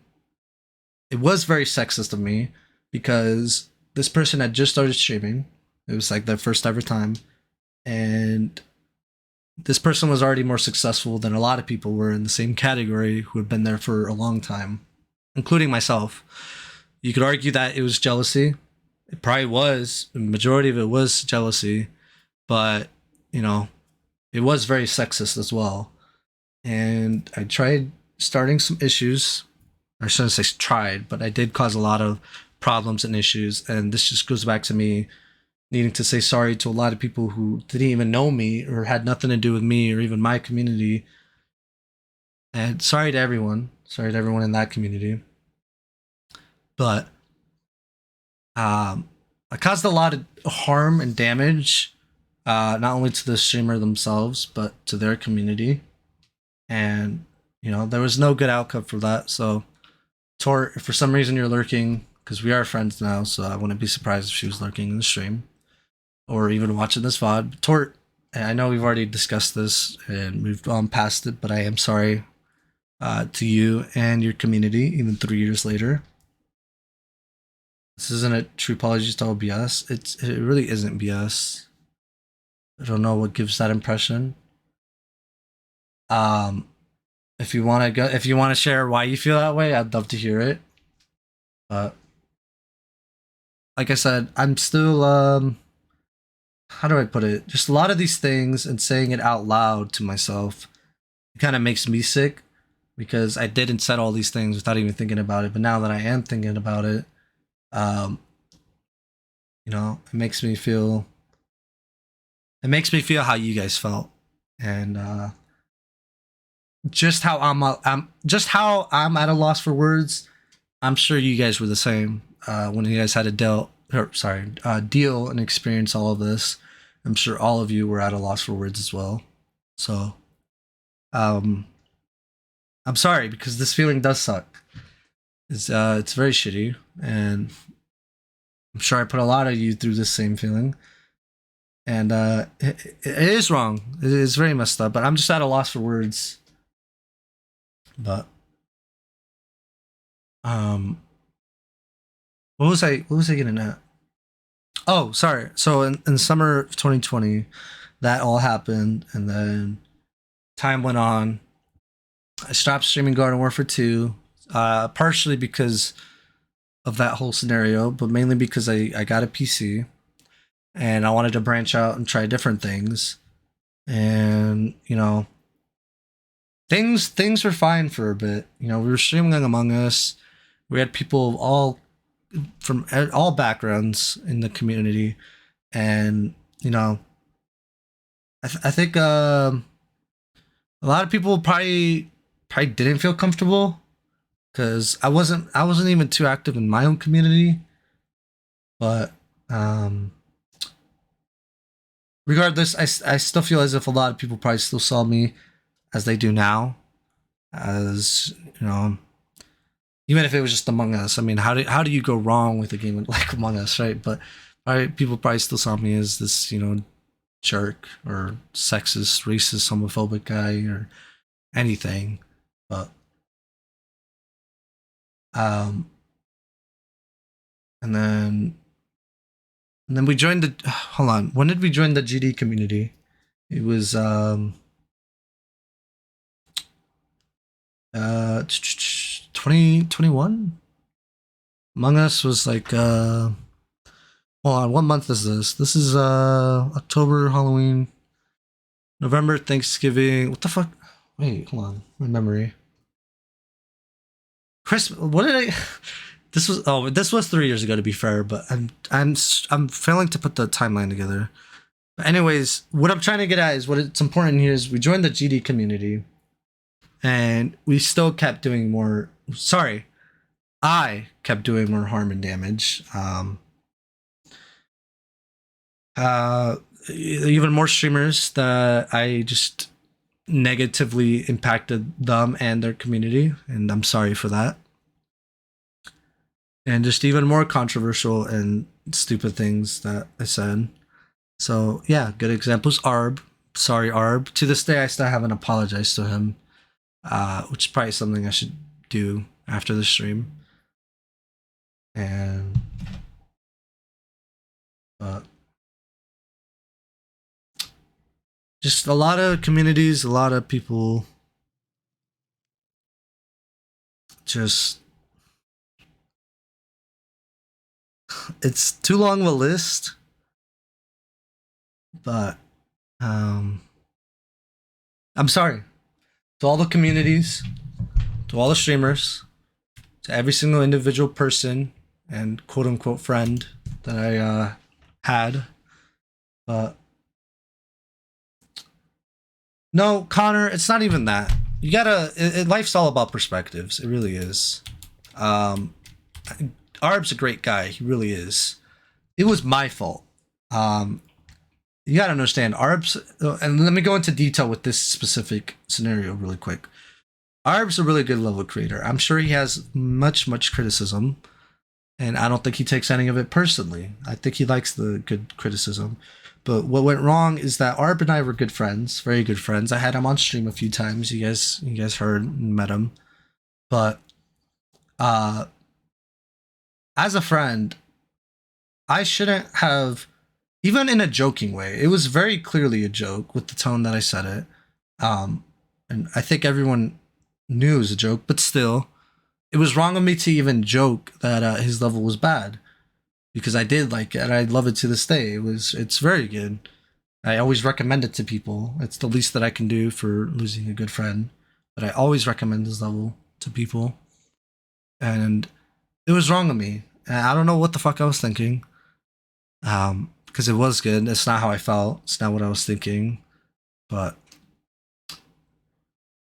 it was very sexist of me, because this person had just started streaming. It was like their first ever time. And this person was already more successful than a lot of people were in the same category who had been there for a long time, including myself. You could argue that it was jealousy. It probably was. The majority of it was jealousy. But, it was very sexist as well. And I tried starting some issues. I shouldn't say tried, but I did cause a lot of problems and issues. And this just goes back to me needing to say sorry to a lot of people who didn't even know me or had nothing to do with me or even my community. And sorry to everyone. Sorry to everyone in that community. But I caused a lot of harm and damage, not only to the streamer themselves, but to their community. And, there was no good outcome for that. So, Tort, if for some reason you're lurking, because we are friends now, so I wouldn't be surprised if she was lurking in the stream or even watching this VOD. Tort, I know we've already discussed this and we've gone past it, but I am sorry to you and your community, even 3 years later. This isn't a true apology to all BS. It really isn't BS. I don't know what gives that impression. If you want to share why you feel that way, I'd love to hear it. But like I said, I'm still how do I put it? Just a lot of these things and saying it out loud to myself, it kind of makes me sick, because I did and said all these things without even thinking about it. But now that I am thinking about it, um, it makes me feel. It makes me feel how you guys felt, and just how I'm at a loss for words. I'm sure you guys were the same when you guys had to deal and experience all of this. I'm sure all of you were at a loss for words as well. So, um, I'm sorry because this feeling does suck. It's very shitty, and I'm sure I put a lot of you through this same feeling. And it is wrong. It is very messed up. But I'm just at a loss for words. But what was I getting at? Oh, sorry. So in summer of 2020, that all happened, and then time went on. I stopped streaming Garden Warfare 2, partially because of that whole scenario, but mainly because I got a PC and I wanted to branch out and try different things. And things were fine for a bit. We were streaming Among Us. We had people from all backgrounds in the community, and I think a lot of people probably didn't feel comfortable because I wasn't even too active in my own community, but regardless, I still feel as if a lot of people probably still saw me as they do now, as even if it was just Among Us. I mean, how do you go wrong with a game like Among Us, right? But people probably still saw me as this jerk or sexist, racist, homophobic guy or anything. But and then we joined the hold on. When did we join the GD community? It was 2021. Among Us was like hold on, what month is this? This is October, Halloween, November, Thanksgiving. What the fuck? Wait, hold on. My memory. Christmas. What did I? This was 3 years ago, to be fair, but I'm failing to put the timeline together. But anyways, what I'm trying to get at is it's important here is we joined the GD community, and we still kept doing more. Sorry, I kept doing more harm and damage. Even more streamers that I just negatively impacted them and their community, and I'm sorry for that. And just even more controversial and stupid things that I said. So yeah, good examples. Arb, sorry Arb. To this day, I still haven't apologized to him, which is probably something I should do after the stream. And just a lot of communities, a lot of people just, it's too long of a list, but I'm sorry to all the communities, to all the streamers, to every single individual person and quote unquote friend that I had. But no, Connor, it's not even that. You gotta. Life's all about perspectives. It really is. Arb's a great guy. He really is. It was my fault. You gotta understand, Arb's, and let me go into detail with this specific scenario really quick. Arb's a really good level creator. I'm sure he has much criticism, and I don't think he takes any of it personally. I think he likes the good criticism. But what went wrong is that Arb and I were good friends, very good friends. I had him on stream a few times. You guys heard and met him. But as a friend, I shouldn't have, even in a joking way. It was very clearly a joke with the tone that I said it. And I think everyone knew it was a joke, but still, it was wrong of me to even joke that his level was bad. Because I did like it, and I love it to this day. It's very good. I always recommend it to people. It's the least that I can do for losing a good friend. but I always recommend this level to people. And it was wrong of me. And I don't know what the fuck I was thinking. Because it was good. It's not how I felt. It's not what I was thinking. But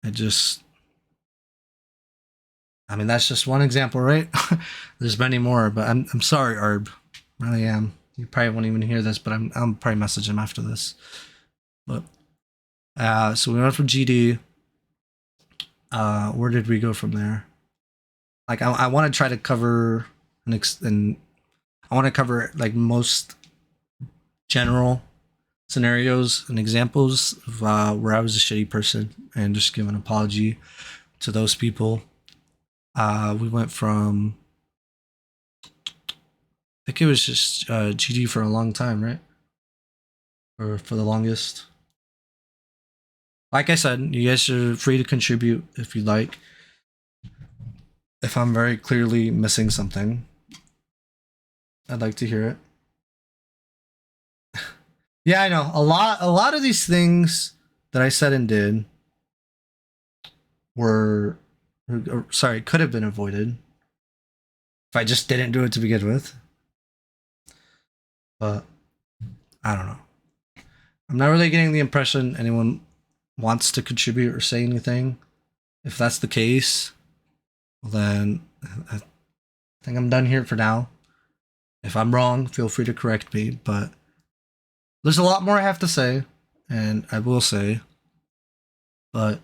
I mean, that's just one example, right? There's many more, but I'm sorry, Arb. I really am. You probably won't even hear this, but I'll probably message him after this. But so we went from GD. Where did we go from there? Like I want to try to cover and I want to cover like most general scenarios and examples of where I was a shitty person and just give an apology to those people. We went from, I think it was just GD for a long time, right? Or for the longest. Like I said, you guys are free to contribute if you'd like. If I'm very clearly missing something, I'd like to hear it. Yeah, I know. A lot of these things that I said and did could have been avoided if I just didn't do it to begin with. But I don't know. I'm not really getting the impression anyone wants to contribute or say anything. If that's the case, well then I think I'm done here for now. If I'm wrong, feel free to correct me, but there's a lot more I have to say, and I will say. But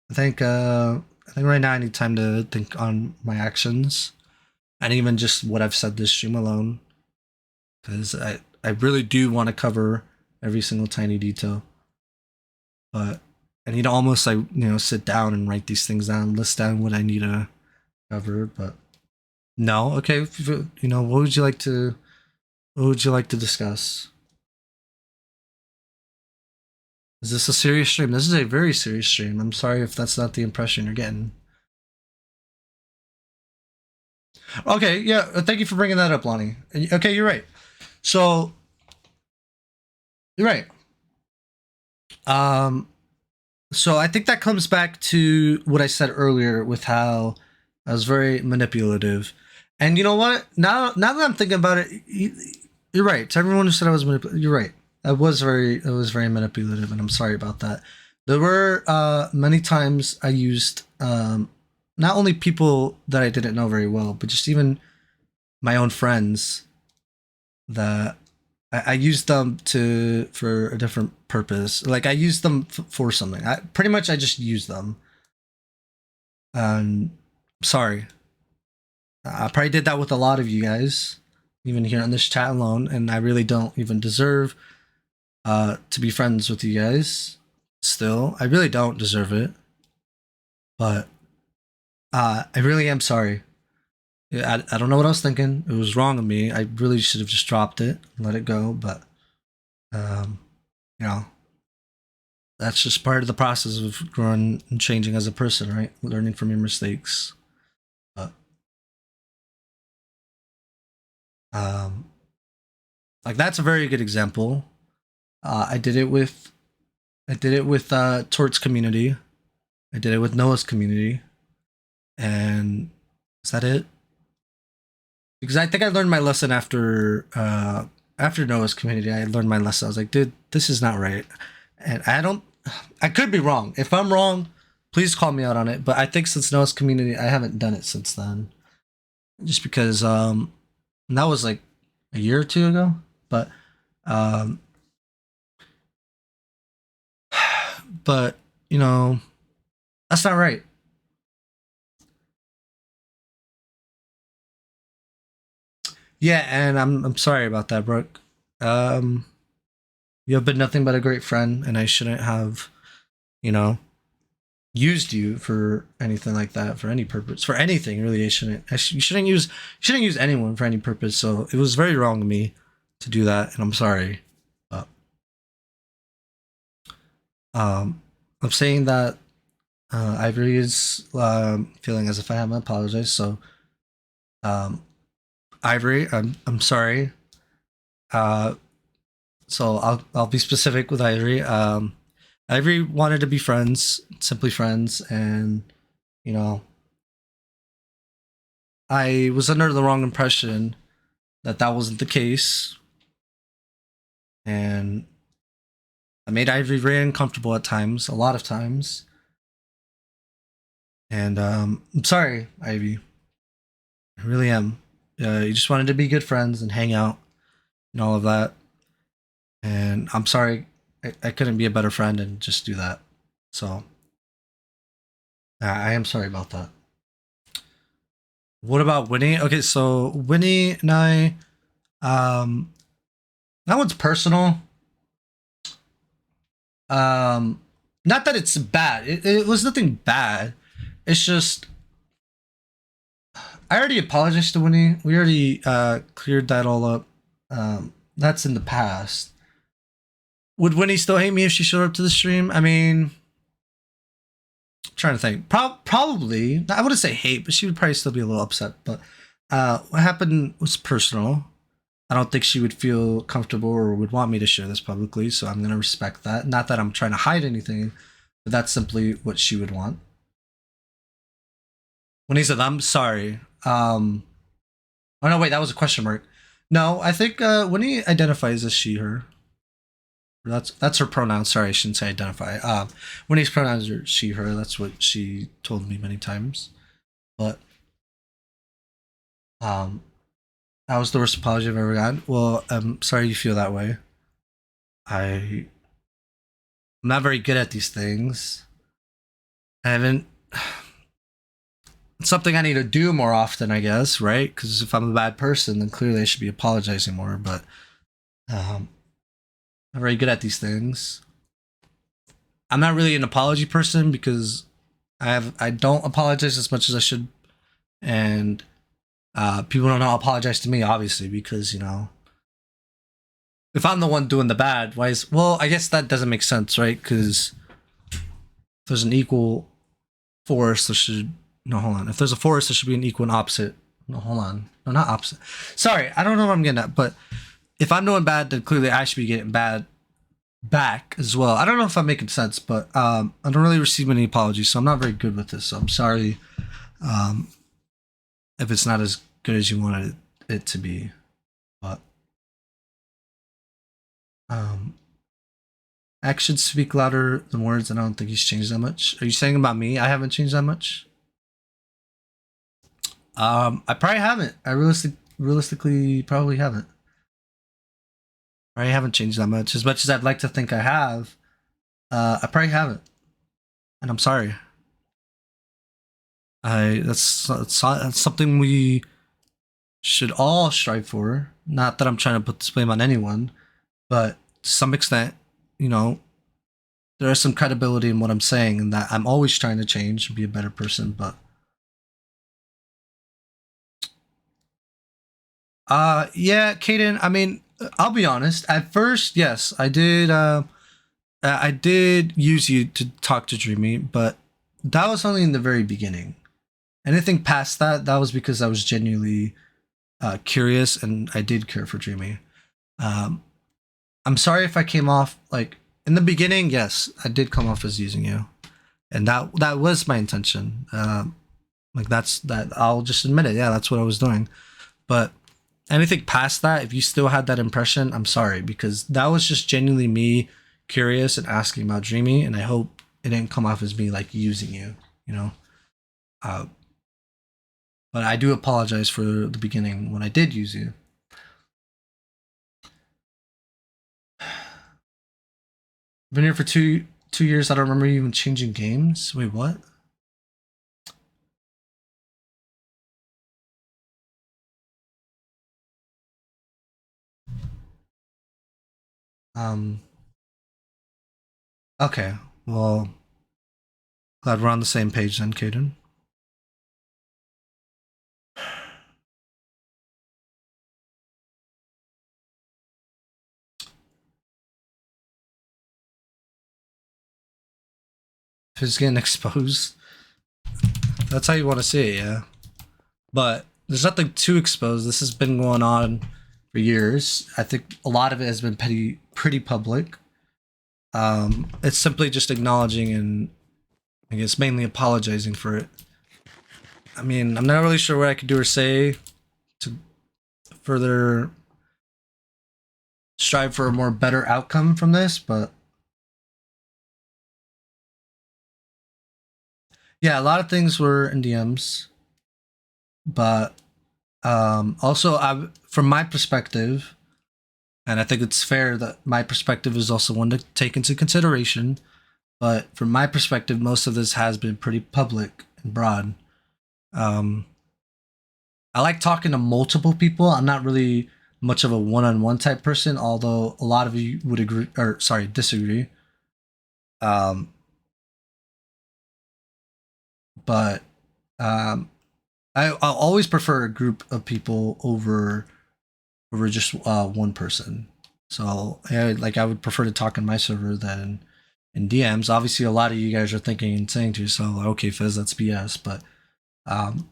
I think right now I need time to think on my actions, and even just what I've said this stream alone, because I really do want to cover every single tiny detail. But I need to almost like sit down and write these things down, list down what I need to cover. But no, okay, what would you like to discuss? Is this a serious stream? This is a very serious stream. I'm sorry if that's not the impression you're getting. Okay, yeah, thank you for bringing that up, Lonnie. Okay, you're right. So, you're right. So I think that comes back to what I said earlier with how I was very manipulative. And you know what? Now that I'm thinking about it, you're right. To everyone who said I was manipulative, you're right. I was very manipulative, and I'm sorry about that. There were many times I used not only people that I didn't know very well, but just even my own friends that I used them for a different purpose. Like I used them for something. I just used them. And sorry. I probably did that with a lot of you guys, even here on this chat alone, and I really don't even deserve to be friends with you guys. Still, I really don't deserve it. But I really am sorry. I don't know what I was thinking. It was wrong of me. I really should have just dropped it and let it go. But, that's just part of the process of growing and changing as a person, right? Learning from your mistakes. But, like that's a very good example. I did it with Tort's community. I did it with Noah's community. And is that it? Because I think I learned my lesson after Noah's community. I learned my lesson. I was like, dude, this is not right. And I could be wrong. If I'm wrong, please call me out on it. But I think since Noah's community, I haven't done it since then. Just because that was like a year or two ago. But that's not right. Yeah, and I'm sorry about that, Brooke. You have been nothing but a great friend, and I shouldn't have, used you for anything like that, for any purpose, for anything really. You shouldn't use anyone for any purpose. So it was very wrong of me to do that, and I'm sorry. But, I'm saying that Ivory is feeling as if I haven't apologized. So, Ivory, I'm sorry. So I'll be specific with Ivory. Ivy wanted to be friends, simply friends, and you know, I was under the wrong impression that that wasn't the case, and I made Ivy very uncomfortable at times, a lot of times. And I'm sorry, Ivy. I really am. You just wanted to be good friends and hang out and all of that. And I'm sorry I couldn't be a better friend and just do that. So I am sorry about that. What about Winnie? Okay, so Winnie and um, that one's personal. Not that it's bad. It was nothing bad. It's just I already apologized to Winnie. We already cleared that all up. That's in the past. Would Winnie still hate me if she showed up to the stream? I mean, I'm trying to think. Probably. I wouldn't say hate, but she would probably still be a little upset. But what happened was personal. I don't think she would feel comfortable or would want me to share this publicly, so I'm going to respect that. Not that I'm trying to hide anything, but that's simply what she would want. When he said, I'm sorry. Oh, no, wait, that was a question mark. No, I think when he identifies as she, her, that's her pronoun. Sorry, I shouldn't say identify. When his pronouns are she, her, that's what she told me many times. But that was the worst apology I've ever gotten. Well, I'm sorry you feel that way. I'm not very good at these things. I haven't. It's something I need to do more often, I guess, right? Because if I'm a bad person, then clearly I should be apologizing more. But I'm not very good at these things. I'm not really an apology person because I don't apologize as much as I should, and people don't apologize to me, obviously, because if I'm the one doing the bad, why is I guess that doesn't make sense, right? Because if there's an equal force, there should hold on. If there's a force, there should be an equal and opposite. No, hold on. No, not opposite. Sorry, I don't know what I'm getting at, but if I'm doing bad, then clearly I should be getting bad back as well. I don't know if I'm making sense, but I don't really receive any apologies, so I'm not very good with this. So I'm sorry if it's not as good as you wanted it to be. But actions speak louder than words, and I don't think he's changed that much. Are you saying about me? I haven't changed that much. I probably haven't. I realistically probably haven't. I haven't changed that much. As much as I'd like to think I have, I probably haven't, and I'm sorry. That's something we should all strive for. Not that I'm trying to put this blame on anyone, but to some extent, there is some credibility in what I'm saying, and that I'm always trying to change and be a better person. But yeah, Kaden. I mean, I'll be honest. At first, yes, I did. I did use you to talk to Dreamy, but that was only in the very beginning. Anything past that, that was because I was genuinely curious and I did care for Dreamy. I'm sorry if I came off like in the beginning. Yes, I did come off as using you, and that was my intention. Like that's that. I'll just admit it. Yeah, that's what I was doing. But anything past that, if you still had that impression, I'm sorry, because that was just genuinely me curious and asking about Dreamy, and I hope it didn't come off as me like using you. But I do apologize for the beginning when I did use you. Been here for two years. I don't remember you even changing games. Wait, what? Okay. Well, glad we're on the same page then, Kaden. If it's getting exposed, that's how you want to see it, yeah. But there's nothing too exposed. This has been going on for years. I think a lot of it has been pretty public. It's simply just acknowledging and I guess mainly apologizing for it. I mean, I'm not really sure what I could do or say to further strive for a more better outcome from this, but yeah, a lot of things were in DMs, but also from my perspective, and I think it's fair that my perspective is also one to take into consideration. But from my perspective, most of this has been pretty public and broad. Um, I like talking to multiple people. I'm not really much of a one-on-one type person, although a lot of you would agree, or sorry, disagree. Um, but um, I'll always prefer a group of people over just one person. So yeah, like I would prefer to talk in my server than in DMs. Obviously, a lot of you guys are thinking and saying to yourself, like, "Okay, Fizz, that's BS." But um,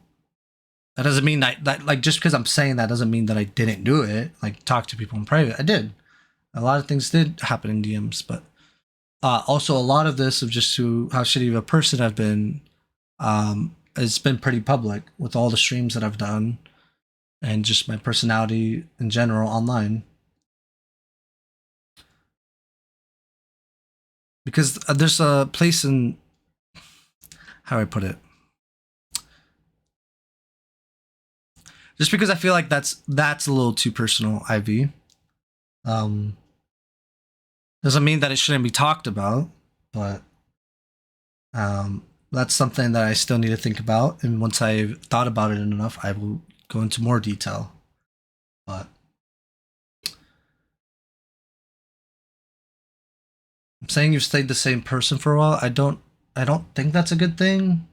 that doesn't mean that like just because I'm saying that doesn't mean that I didn't do it. Like talk to people in private, I did. A lot of things did happen in DMs, but also a lot of this of just how shitty of a person I've been. It's been pretty public with all the streams that I've done and just my personality in general online. Because there's a place in how do I put it? Just because I feel like that's a little too personal, IV. Um, doesn't mean that it shouldn't be talked about, but that's something that I still need to think about. And once I've thought about it enough, I will go into more detail. But I'm saying you've stayed the same person for a while. I don't think that's a good thing.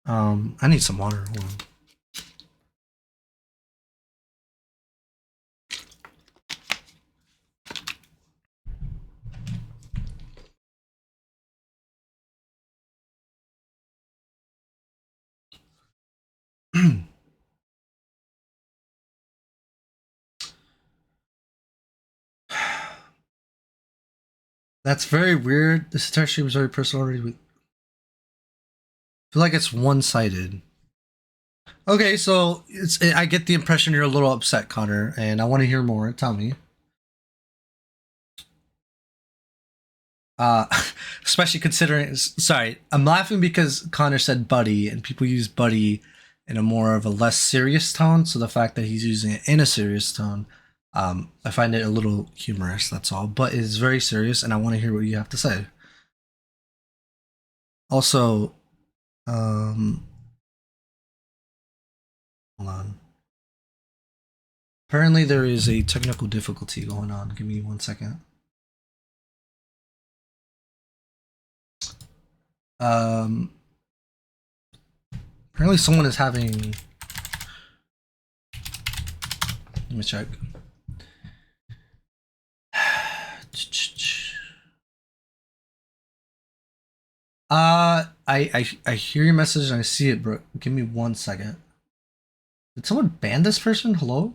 I need some water. Hold on. That's very weird. This entire stream is very personal already. I feel like it's one-sided. Okay, so I get the impression you're a little upset, Connor, and I want to hear more. Tell me. Uh, especially considering. Sorry, I'm laughing because Connor said buddy, and people use buddy in a more of a less serious tone. So the fact that he's using it in a serious tone, I find it a little humorous. That's all, but it's very serious, and I want to hear what you have to say. Also, hold on. Apparently, there is a technical difficulty going on. Give me 1 second. Um, apparently, someone is having. Let me check. I hear your message and I see it, bro. Give me 1 second. Did someone ban this person? Hello?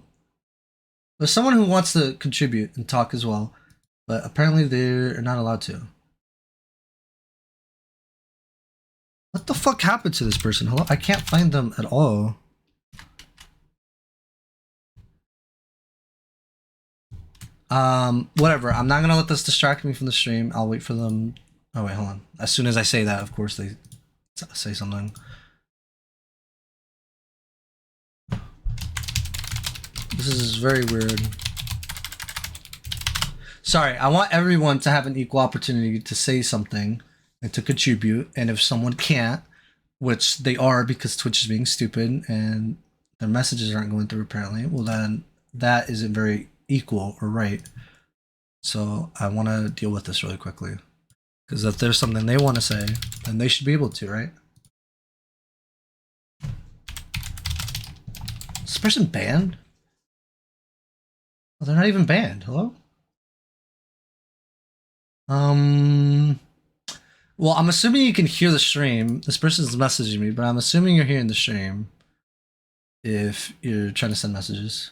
There's someone who wants to contribute and talk as well, but apparently they're not allowed to. What the fuck happened to this person? Hello? I can't find them at all. Whatever. I'm not gonna let this distract me from the stream. I'll wait for them. Oh wait, hold on. As soon as I say that, of course they say something. This is very weird. Sorry, I want everyone to have an equal opportunity to say something and to contribute. And if someone can't, which they are because Twitch is being stupid and their messages aren't going through apparently, well then that isn't very equal or right. So I want to deal with this really quickly. Because if there's something they want to say, then they should be able to, right? Is this person banned? Oh, they're not even banned. Hello? Well, I'm assuming you can hear the stream. This person's messaging me, but I'm assuming you're hearing the stream if you're trying to send messages.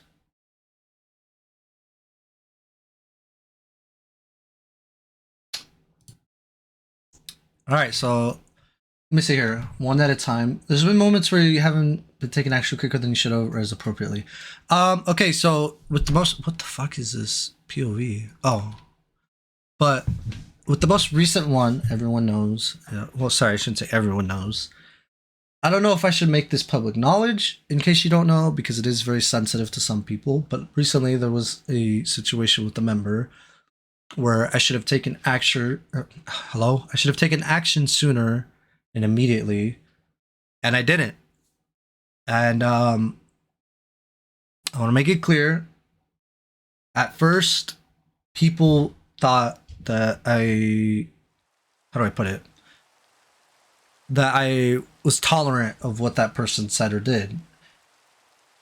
All right, so let me see here, one at a time. There's been moments where you haven't been taking action quicker than you should have, or as appropriately. Okay, so with the most, what the fuck is this POV? Oh, but with the most recent one, everyone knows. Well, sorry, I shouldn't say everyone knows. I don't know if I should make this public knowledge in case you don't know, because it is very sensitive to some people. But recently there was a situation with a member where I should have taken action. Hello, I should have taken action sooner and immediately, and I didn't. And I want to make it clear. At first, people thought that how do I put it? That I was tolerant of what that person said or did.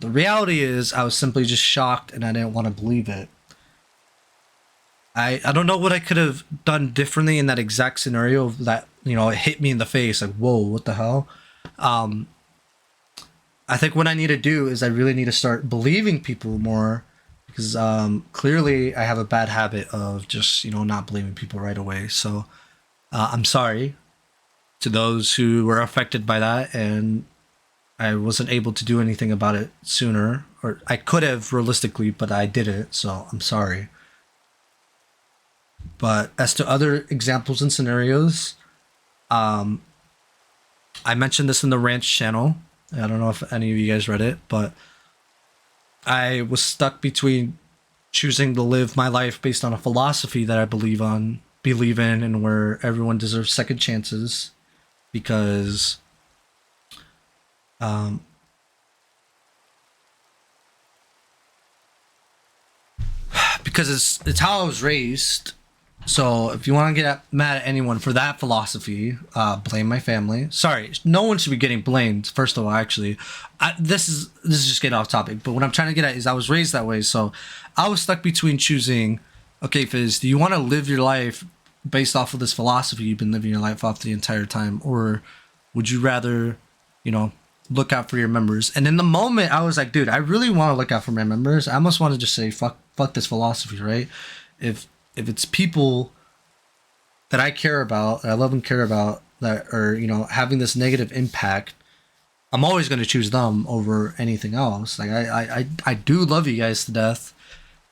The reality is, I was simply just shocked and I didn't want to believe it. I don't know what I could have done differently in that exact scenario that, you know, it hit me in the face like, whoa, what the hell? I think what I need to do is I really need to start believing people more, because clearly I have a bad habit of just, you know, not believing people right away. So I'm sorry to those who were affected by that, and I wasn't able to do anything about it sooner, or I could have realistically, but I didn't. So I'm sorry. But as to other examples and scenarios, I mentioned this in the Ranch channel. I don't know if any of you guys read it, but I was stuck between choosing to live my life based on a philosophy that I believe in, and where everyone deserves second chances, because um, because it's how I was raised. So if you want to get mad at anyone for that philosophy, blame my family. Sorry, no one should be getting blamed. First of all, actually, this is just getting off topic. But what I'm trying to get at is I was raised that way, so I was stuck between choosing. Okay, Fizz, do you want to live your life based off of this philosophy you've been living your life off the entire time, or would you rather, you know, look out for your members? And in the moment, I was like, dude, I really want to look out for my members. I almost want to just say, fuck this philosophy, right? If it's people that I care about, that I love and care about, that are, you know, having this negative impact, I'm always going to choose them over anything else. Like I do love you guys to death,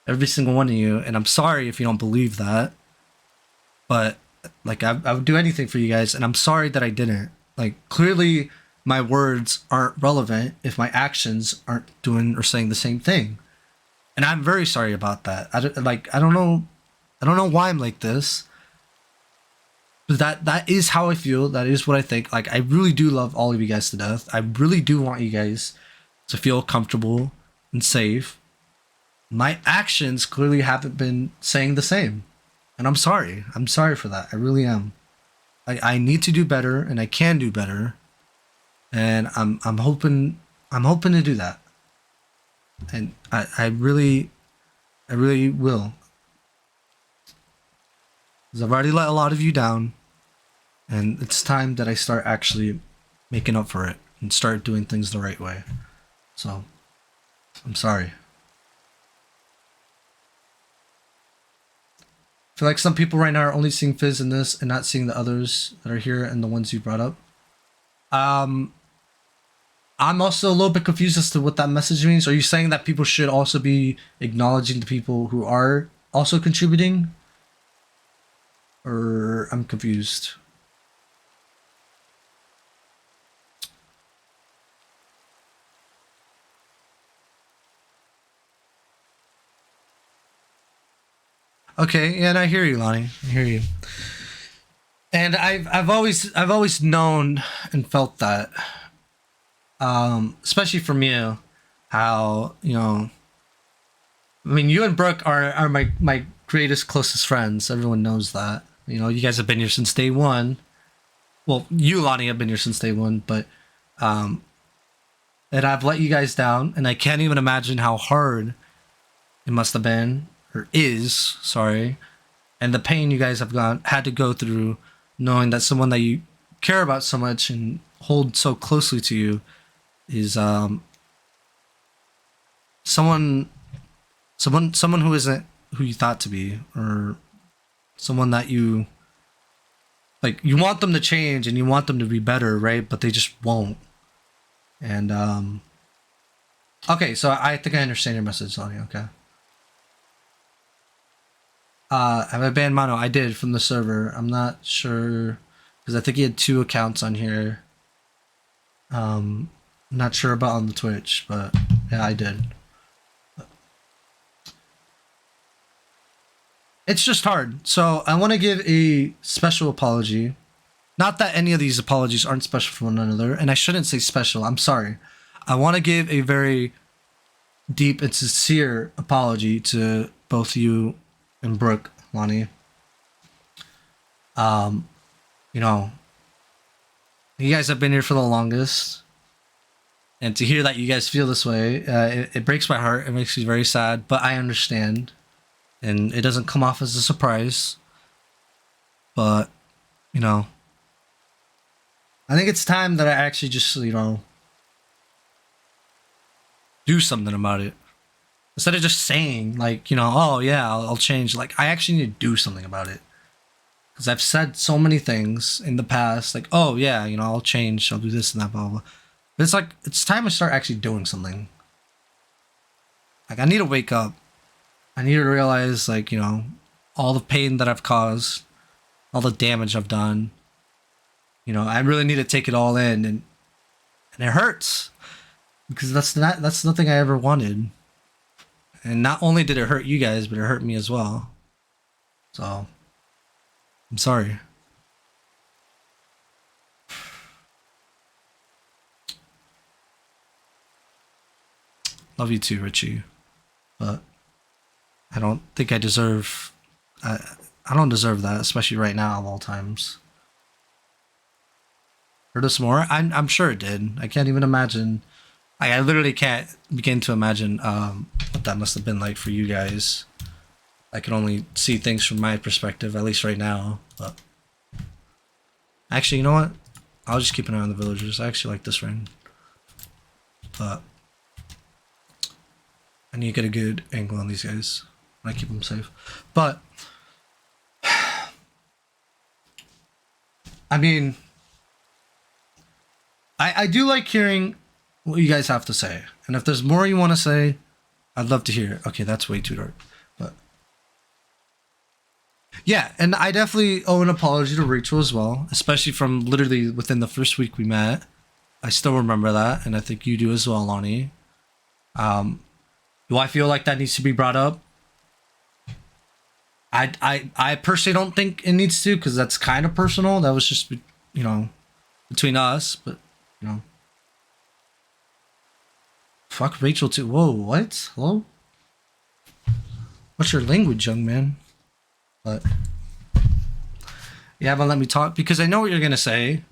every single one of you, and I'm sorry if you don't believe that. But like I would do anything for you guys, and I'm sorry that I didn't. Like clearly, my words aren't relevant if my actions aren't doing or saying the same thing, and I'm very sorry about that. I don't know. I don't know why I'm like this, but that is how I feel. That is what I think. Like I really do love all of you guys to death. I really do want you guys to feel comfortable and safe. My actions clearly haven't been saying the same, and I'm sorry. I'm sorry for that. I really am. I need to do better, and I can do better, and I'm hoping to do that, and I really will. Because I've already let a lot of you down, and it's time that I start actually making up for it and start doing things the right way. So, I'm sorry. I feel like some people right now are only seeing Fizz in this and not seeing the others that are here and the ones you brought up. Um, I'm also a little bit confused as to what that message means. Are you saying that people should also be acknowledging the people who are also contributing? Or I'm confused. Okay, yeah, and I hear you, Lonnie. I hear you. And I've always known and felt that, especially from you, how, you know, I mean, you and Brooke are my greatest closest friends. Everyone knows that. You know, you guys have been here since day one. Well, you, Lonnie, have been here since day one, but um, and I've let you guys down, and I can't even imagine how hard it must have been, or is, sorry, and the pain you guys have had to go through, knowing that someone that you care about so much and hold so closely to you is someone someone who isn't who you thought to be, or someone that you like you want them to change and you want them to be better, right? But they just won't. And okay, so I think I understand your message, Lonnie. Okay. Have I banned Mono? I did from the server. I'm not sure because I think he had 2 accounts on here. Not sure about on the Twitch, but yeah, I did. It's just hard. So I want to give a special apology. Not that any of these apologies aren't special for one another, and I shouldn't say special. I'm sorry. I want to give a very deep and sincere apology to both you and Brooke, Lonnie. You know, you guys have been here for the longest, and to hear that you guys feel this way, it breaks my heart. It makes me very sad, but I understand, and it doesn't come off as a surprise. But you know, I think it's time that I actually just do something about it. Instead of just saying, like, oh yeah, I'll change. Like, I actually need to do something about it. Because I've said so many things in the past, like, oh yeah, I'll change, I'll do this and that, blah, blah, blah. But it's like, it's time to start actually doing something. Like, I need to wake up. I need to realize, like, all the pain that I've caused, all the damage I've done. I really need to take it all in, and it hurts. Because that's nothing I ever wanted. And not only did it hurt you guys, but it hurt me as well. So, I'm sorry. Love you too, Richie. But I don't think I deserve... I don't deserve that, especially right now of all times. Hurt us more? I'm sure it did. I can't even imagine... I literally can't begin to imagine what that must have been like for you guys. I can only see things from my perspective, at least right now. But actually, you know what? I'll just keep an eye on the villagers. I actually like this ring. But I need to get a good angle on these guys. I keep them safe. But I mean, I do like hearing what you guys have to say. And if there's more you want to say, I'd love to hear it. Okay, that's way too dark. But yeah, and I definitely owe an apology to Rachel as well, especially from literally within the first week we met. I still remember that, and I think you do as well, Lonnie. Do I feel like that needs to be brought up? I personally don't think it needs to, because that's kind of personal. That was just, between us, but, Fuck Rachel too. Whoa, what? Hello? What's your language, young man? But you haven't let me talk because I know what you're going to say.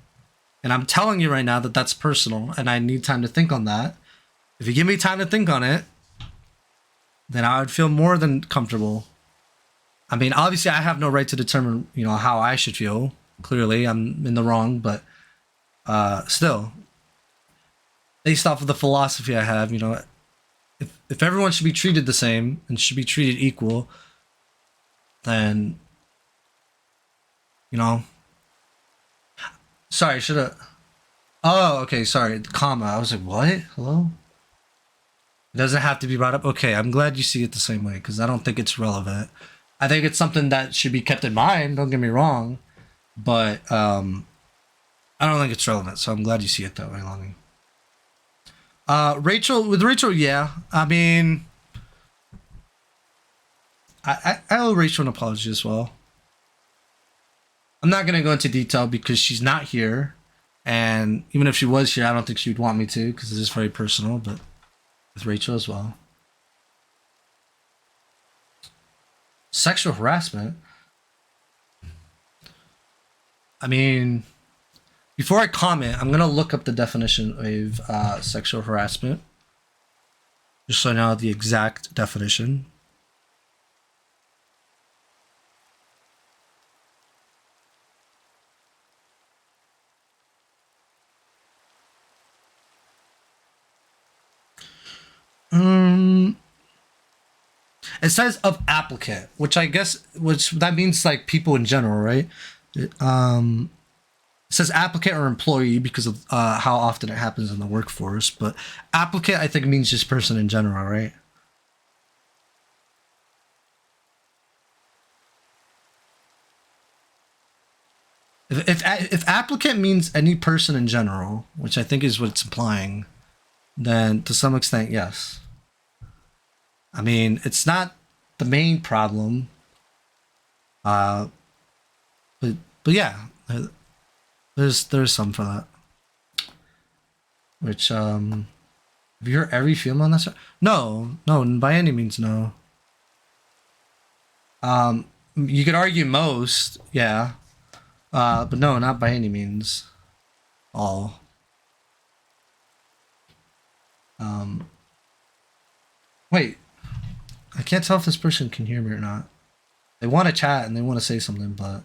And I'm telling you right now that that's personal and I need time to think on that. If you give me time to think on it, then I would feel more than comfortable. I mean, obviously I have no right to determine, how I should feel. Clearly I'm in the wrong, but still, based off of the philosophy I have, if everyone should be treated the same and should be treated equal, then, sorry, should have, oh, okay, sorry, comma, I was like, what? Hello? It doesn't have to be brought up? Okay, I'm glad you see it the same way, because I don't think it's relevant. I think it's something that should be kept in mind, don't get me wrong, but I don't think it's relevant, so I'm glad you see it that way, Lonnie. With Rachel, yeah. I mean, I owe Rachel an apology as well. I'm not going to go into detail because she's not here. And even if she was here, I don't think she would want me to because it is very personal, but with Rachel as well. Sexual harassment? I mean... Before I comment, I'm going to look up the definition of sexual harassment. Just so I know the exact definition. It says of applicant, which I guess, that means like people in general, right? It says applicant or employee because of how often it happens in the workforce, but applicant I think means just person in general, right? If applicant means any person in general, which I think is what it's implying, then to some extent, yes. I mean, it's not the main problem, uh, but yeah, there's some for that. Which have you heard every female on that show? No, no, by any means, no. You could argue most, yeah, but no, not by any means all. Um, Wait, I can't tell if this person can hear me or not. They want to chat and they want to say something, but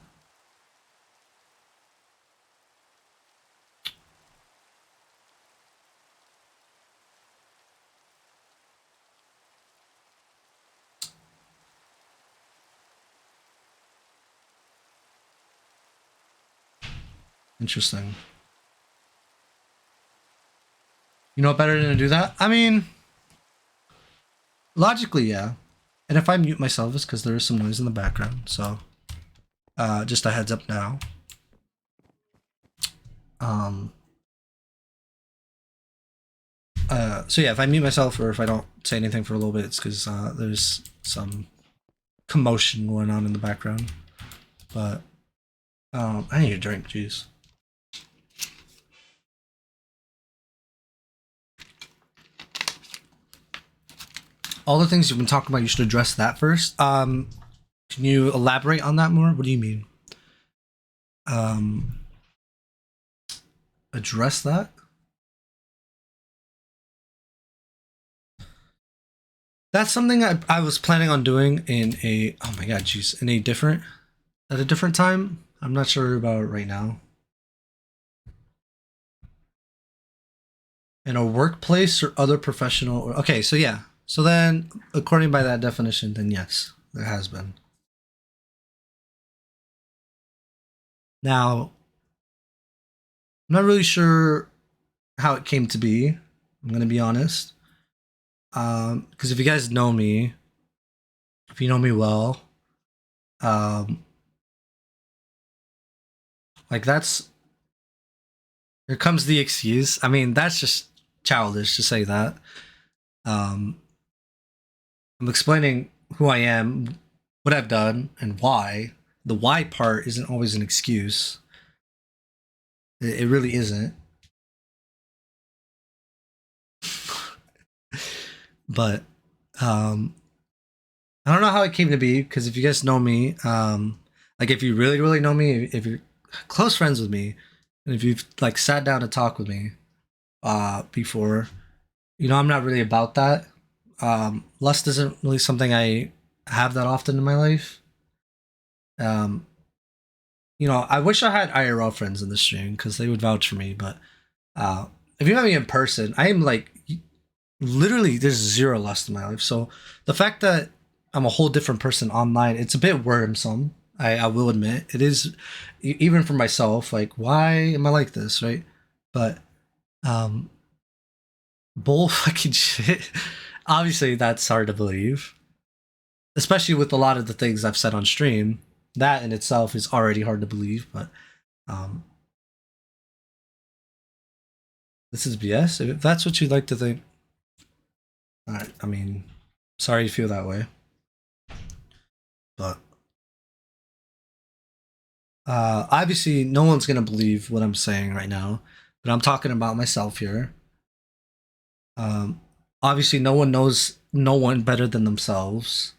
interesting. You know what better than to do that? I mean, logically, yeah. And if I mute myself, it's because there is some noise in the background. So, just a heads up now. Um, so yeah, if I mute myself or if I don't say anything for a little bit, it's because there's some commotion going on in the background. But I need a drink, jeez. All the things you've been talking about, you should address that first. Can you elaborate on that more? What do you mean? Address that? That's something I was planning on doing in a, oh my god, jeez, in a different, at a different time. I'm not sure about it right now. In a workplace or other professional, or, okay, so yeah. So then, according by that definition, then yes, there has been. Now, I'm not really sure how it came to be. I'm gonna be honest. Because if you guys know me, if you know me well, um, like that's, here comes the excuse. I mean, that's just childish to say that. Um, I'm explaining who I am, what I've done, and why. The why part isn't always an excuse. It really isn't. But um, I don't know how it came to be because if you guys know me, like if you really, really know me, if you're close friends with me, and if you've like sat down to talk with me before, you know I'm not really about that. Lust isn't really something I have that often in my life. Um, you know, I wish I had IRL friends in the stream because they would vouch for me. But uh, if you met me in person, I am like literally there's zero lust in my life. So the fact that I'm a whole different person online, it's a bit worrisome. I will admit it is, even for myself. Like, why am I like this, right? But um, bull fucking shit. Obviously, that's hard to believe, especially with a lot of the things I've said on stream. That in itself is already hard to believe, but um, this is BS. If that's what you'd like to think, I mean, sorry you feel that way, but obviously, no one's gonna believe what I'm saying right now. But I'm talking about myself here. Um, Obviously, no one knows no one better than themselves.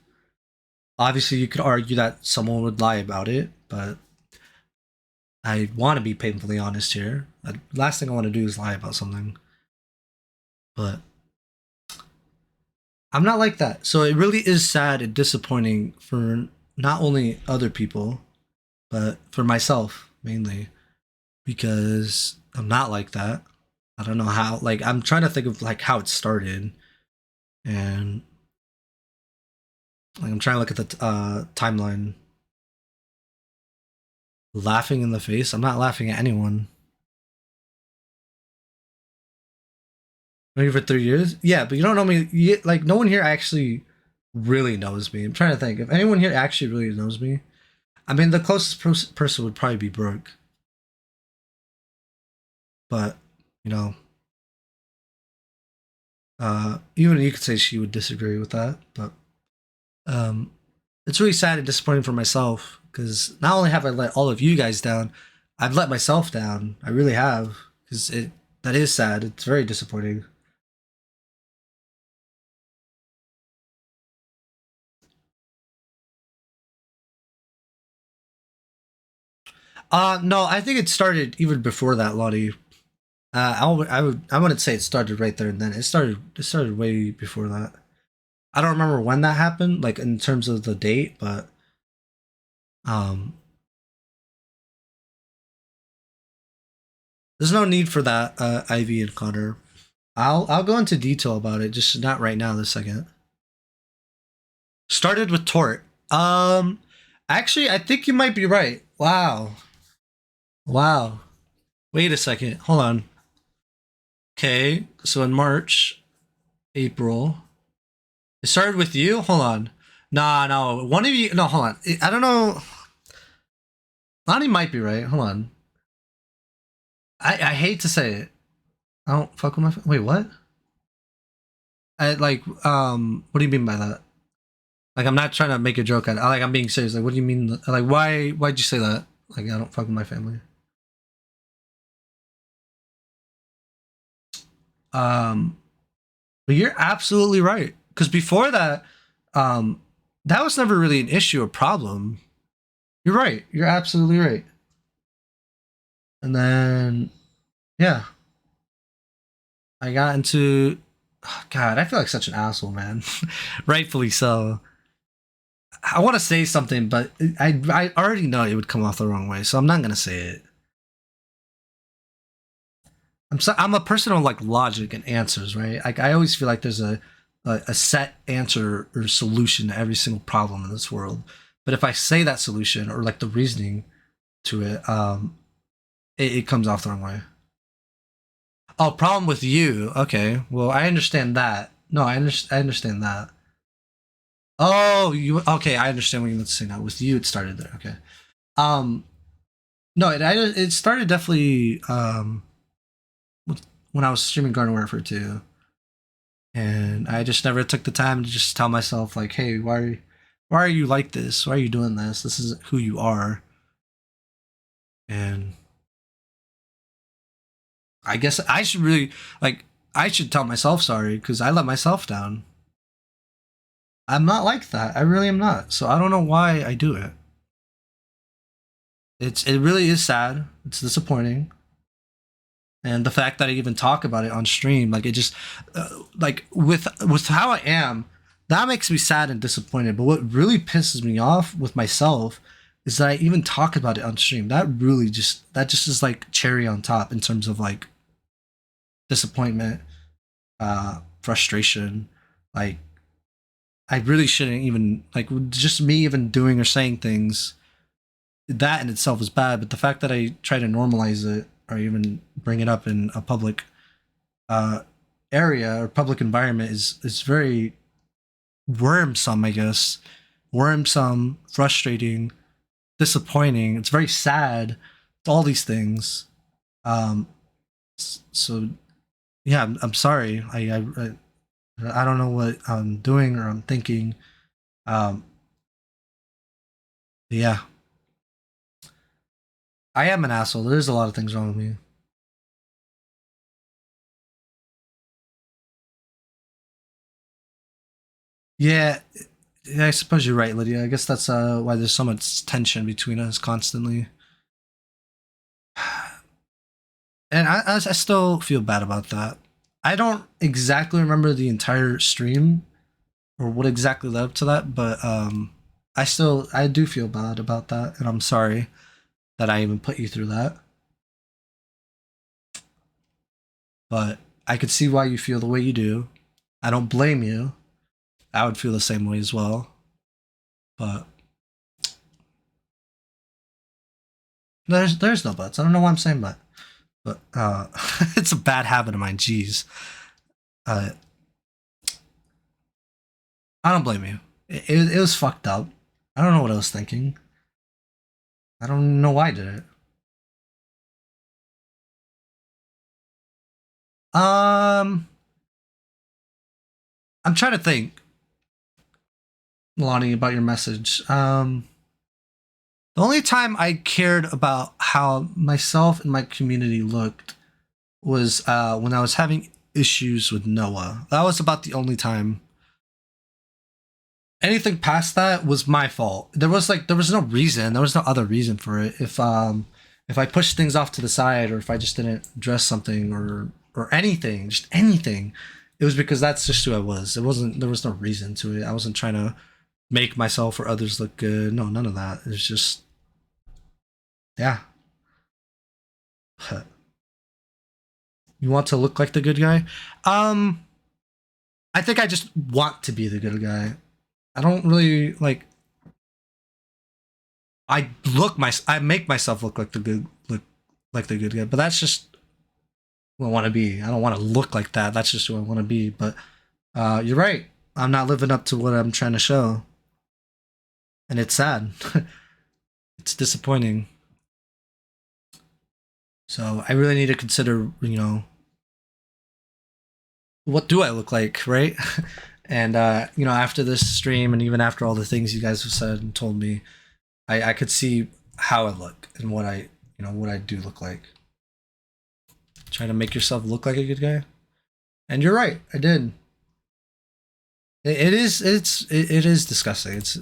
Obviously, you could argue that someone would lie about it, but I want to be painfully honest here. The last thing I want to do is lie about something. But I'm not like that. So it really is sad and disappointing for not only other people, but for myself mainly, because I'm not like that. I don't know how, like, I'm trying to think of like how it started, and like I'm trying to look at the timeline. Laughing in the face? I'm not laughing at anyone. Maybe for 3 years? Yeah, but you don't know me. Like, no one here actually really knows me. I'm trying to think. If anyone here actually really knows me, I mean, the closest person would probably be Brooke. But, you know, even you could say she would disagree with that. But um, it's really sad and disappointing for myself because not only have I let all of you guys down, I've let myself down. I really have because that is sad. It's very disappointing. No, I think it started even before that, Lottie. I wouldn't say it started right there and then. It started way before that. I don't remember when that happened, like in terms of the date, but um, there's no need for that, Ivy and Connor. I'll go into detail about it, just not right now. This second. Started with Tort. Actually, I think you might be right. Wow, wow. Wait a second. Hold on. Okay, so in March, April, it started with you. Hold on. Nah, no. One of you. No, hold on. I don't know. Lonnie might be right. Hold on. I hate to say it. I don't fuck with my. Wait, what? I like. What do you mean by that? Like, I'm not trying to make a joke at it. Like, I'm being serious. Like, what do you mean? Like, why? Why'd you say that? Like, I don't fuck with my family. Um, but you're absolutely right. Because before that, um, that was never really an issue or problem. You're right. You're absolutely right. And then, yeah, I got into. God, I feel like such an asshole, man. Rightfully so. I want to say something, but I already know it would come off the wrong way, so I'm not gonna say it. I'm a person of like logic and answers, right? Like I always feel like there's a set answer or solution to every single problem in this world. But if I say that solution or like the reasoning to it, it comes off the wrong way. Oh, problem with you? Okay, well I understand that. No, I understand that. Oh, you okay? I understand what you meant to say now. With you, it started there. Okay. Um, no, it started definitely when I was streaming Garden Warfare 2, and I just never took the time to just tell myself like, hey, why are you like this? Why are you doing this? This is who you are, and I guess I should really like I should tell myself sorry because I let myself down. I'm not like that. I really am not. So I don't know why I do it. It really is sad. It's disappointing. And the fact that I even talk about it on stream, like it just, like with how I am, that makes me sad and disappointed. But what really pisses me off with myself is that I even talk about it on stream. That just is like cherry on top in terms of like disappointment, frustration. Like I really shouldn't even like just me even doing or saying things. That in itself is bad, but the fact that I try to normalize it or even bring it up in a public uh, area or public environment is very worrisome, I guess. Worrisome, frustrating, disappointing. It's very sad. It's all these things. Um, so yeah, I'm sorry. I don't know what I'm doing or I'm thinking. Um, yeah, I am an asshole. There's a lot of things wrong with me. Yeah, yeah, I suppose you're right, Lydia. I guess that's why there's so much tension between us constantly. And I still feel bad about that. I don't exactly remember the entire stream or what exactly led up to that, but I do feel bad about that, and I'm sorry that I even put you through that. But I could see why you feel the way you do. I don't blame you. I would feel the same way as well. But There's no buts. I don't know why I'm saying but it's a bad habit of mine. Jeez, uh, I don't blame you. It was fucked up. I don't know what I was thinking. I don't know why I did it. Um, I'm trying to think, Lonnie, about your message. The only time I cared about how myself and my community looked was when I was having issues with Noah. That was about the only time. Anything past that was my fault. There was no reason. There was no other reason for it. If I pushed things off to the side, or if I just didn't address something, or anything, just anything, it was because that's just who I was. It wasn't. There was no reason to it. I wasn't trying to make myself or others look good. No, none of that. It was just, yeah. You want to look like the good guy? Um, I think I just want to be the good guy. I don't really like. I make myself look like the good guy, but that's just who I want to be. I don't want to look like that. That's just who I want to be. But you're right. I'm not living up to what I'm trying to show, and it's sad. It's disappointing. So I really need to consider, what do I look like, right? And after this stream, and even after all the things you guys have said and told me, I could see how I look and what I do look like. Try to make yourself look like a good guy. And you're right, I did. It is disgusting. It's,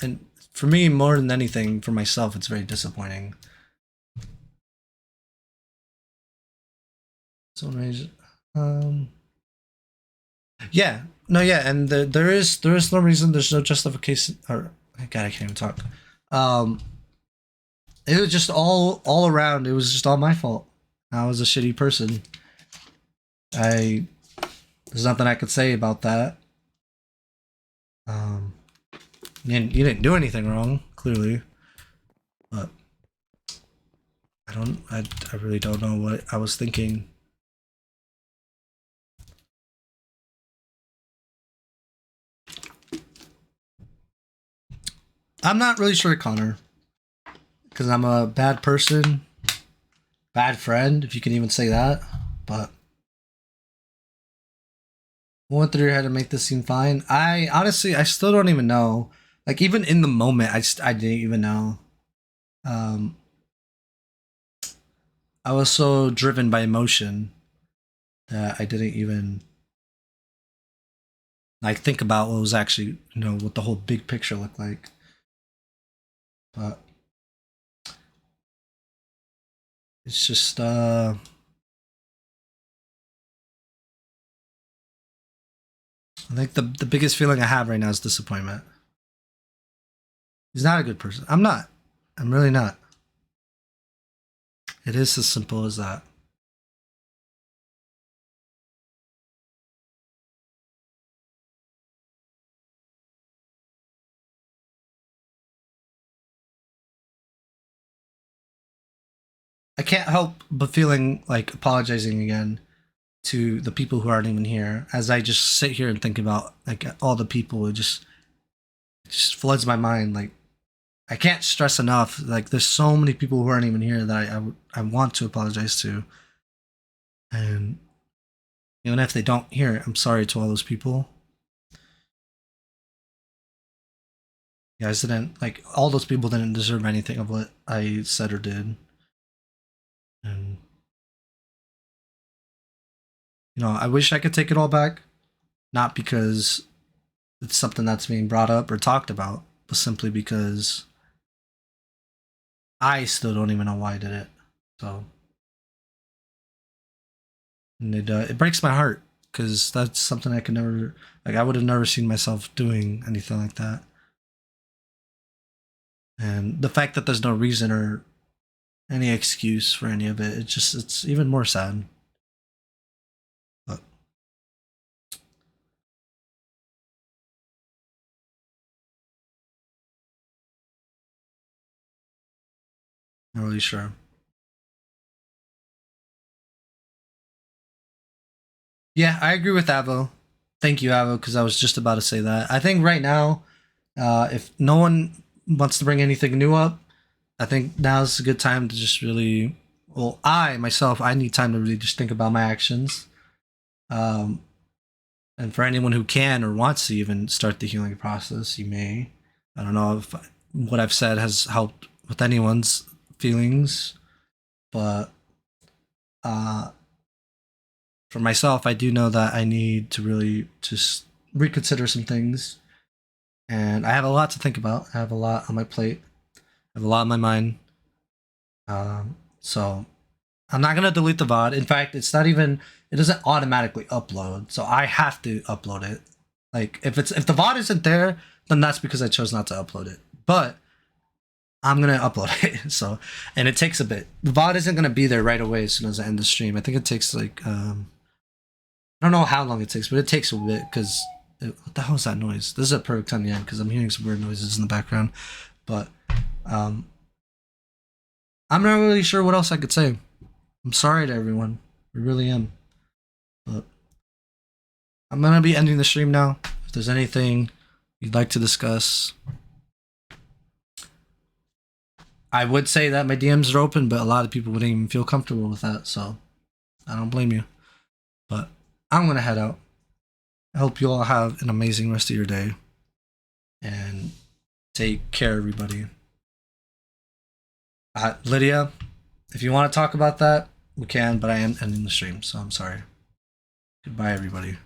and for me, more than anything, for myself, it's very disappointing. So yeah, no, yeah, and there is no reason. There's no justification. Or God, I can't even talk. Um, it was just all around. It was just all my fault. I was a shitty person. I There's nothing I could say about that. Um, you didn't do anything wrong, clearly, but I really don't know what I was thinking. I'm not really sure, Connor, because I'm a bad person, bad friend, if you can even say that. But what went through your head to make this seem fine? I honestly, I still don't even know. Like, even in the moment, I didn't even know. Um, I was so driven by emotion that I didn't even like think about what was actually, what the whole big picture looked like. But it's just, I think the biggest feeling I have right now is disappointment. He's not a good person. I'm not. I'm really not. It is as simple as that. I can't help but feeling like apologizing again to the people who aren't even here, as I just sit here and think about like all the people. It just floods my mind. Like, I can't stress enough. Like, there's so many people who aren't even here that I want to apologize to, and even if they don't hear it, I'm sorry to all those people. You guys didn't, like, all those people didn't deserve anything of what I said or did, and I wish I could take it all back, not because it's something that's being brought up or talked about, but simply because I still don't even know why I did it. So, and it breaks my heart because that's something I could never, like, I would have never seen myself doing anything like that. And the fact that there's no reason or any excuse for any of it, it's even more sad. But Not really sure. Yeah, I agree with Avo. Thank you, Avo, because I was just about to say that. I think right now, if no one wants to bring anything new up, I think now's a good time to just really. Well, I myself, I need time to really just think about my actions. Um, and for anyone who can or wants to even start the healing process, you may. I don't know if what I've said has helped with anyone's feelings, but uh, for myself, I do know that I need to really just reconsider some things. And I have a lot to think about. I have a lot on my plate. I have a lot on my mind. So I'm not gonna delete the VOD. In fact, it's not even. It doesn't automatically upload, so I have to upload it. Like if the VOD isn't there, then that's because I chose not to upload it. But I'm gonna upload it. So, and it takes a bit. The VOD isn't gonna be there right away as soon as I end the stream. I think it takes like I don't know how long it takes, but it takes a bit because what the hell is that noise? This is a perfect time to end because I'm hearing some weird noises in the background. But um, I'm not really sure what else I could say. I'm sorry to everyone. I really am. But I'm gonna be ending the stream now. If there's anything you'd like to discuss, I would say that my DMs are open, but a lot of people wouldn't even feel comfortable with that. So I don't blame you. But I'm gonna head out. I hope you all have an amazing rest of your day. And take care, everybody. Lydia, if you want to talk about that, we can, but I am ending the stream, so I'm sorry. Goodbye, everybody.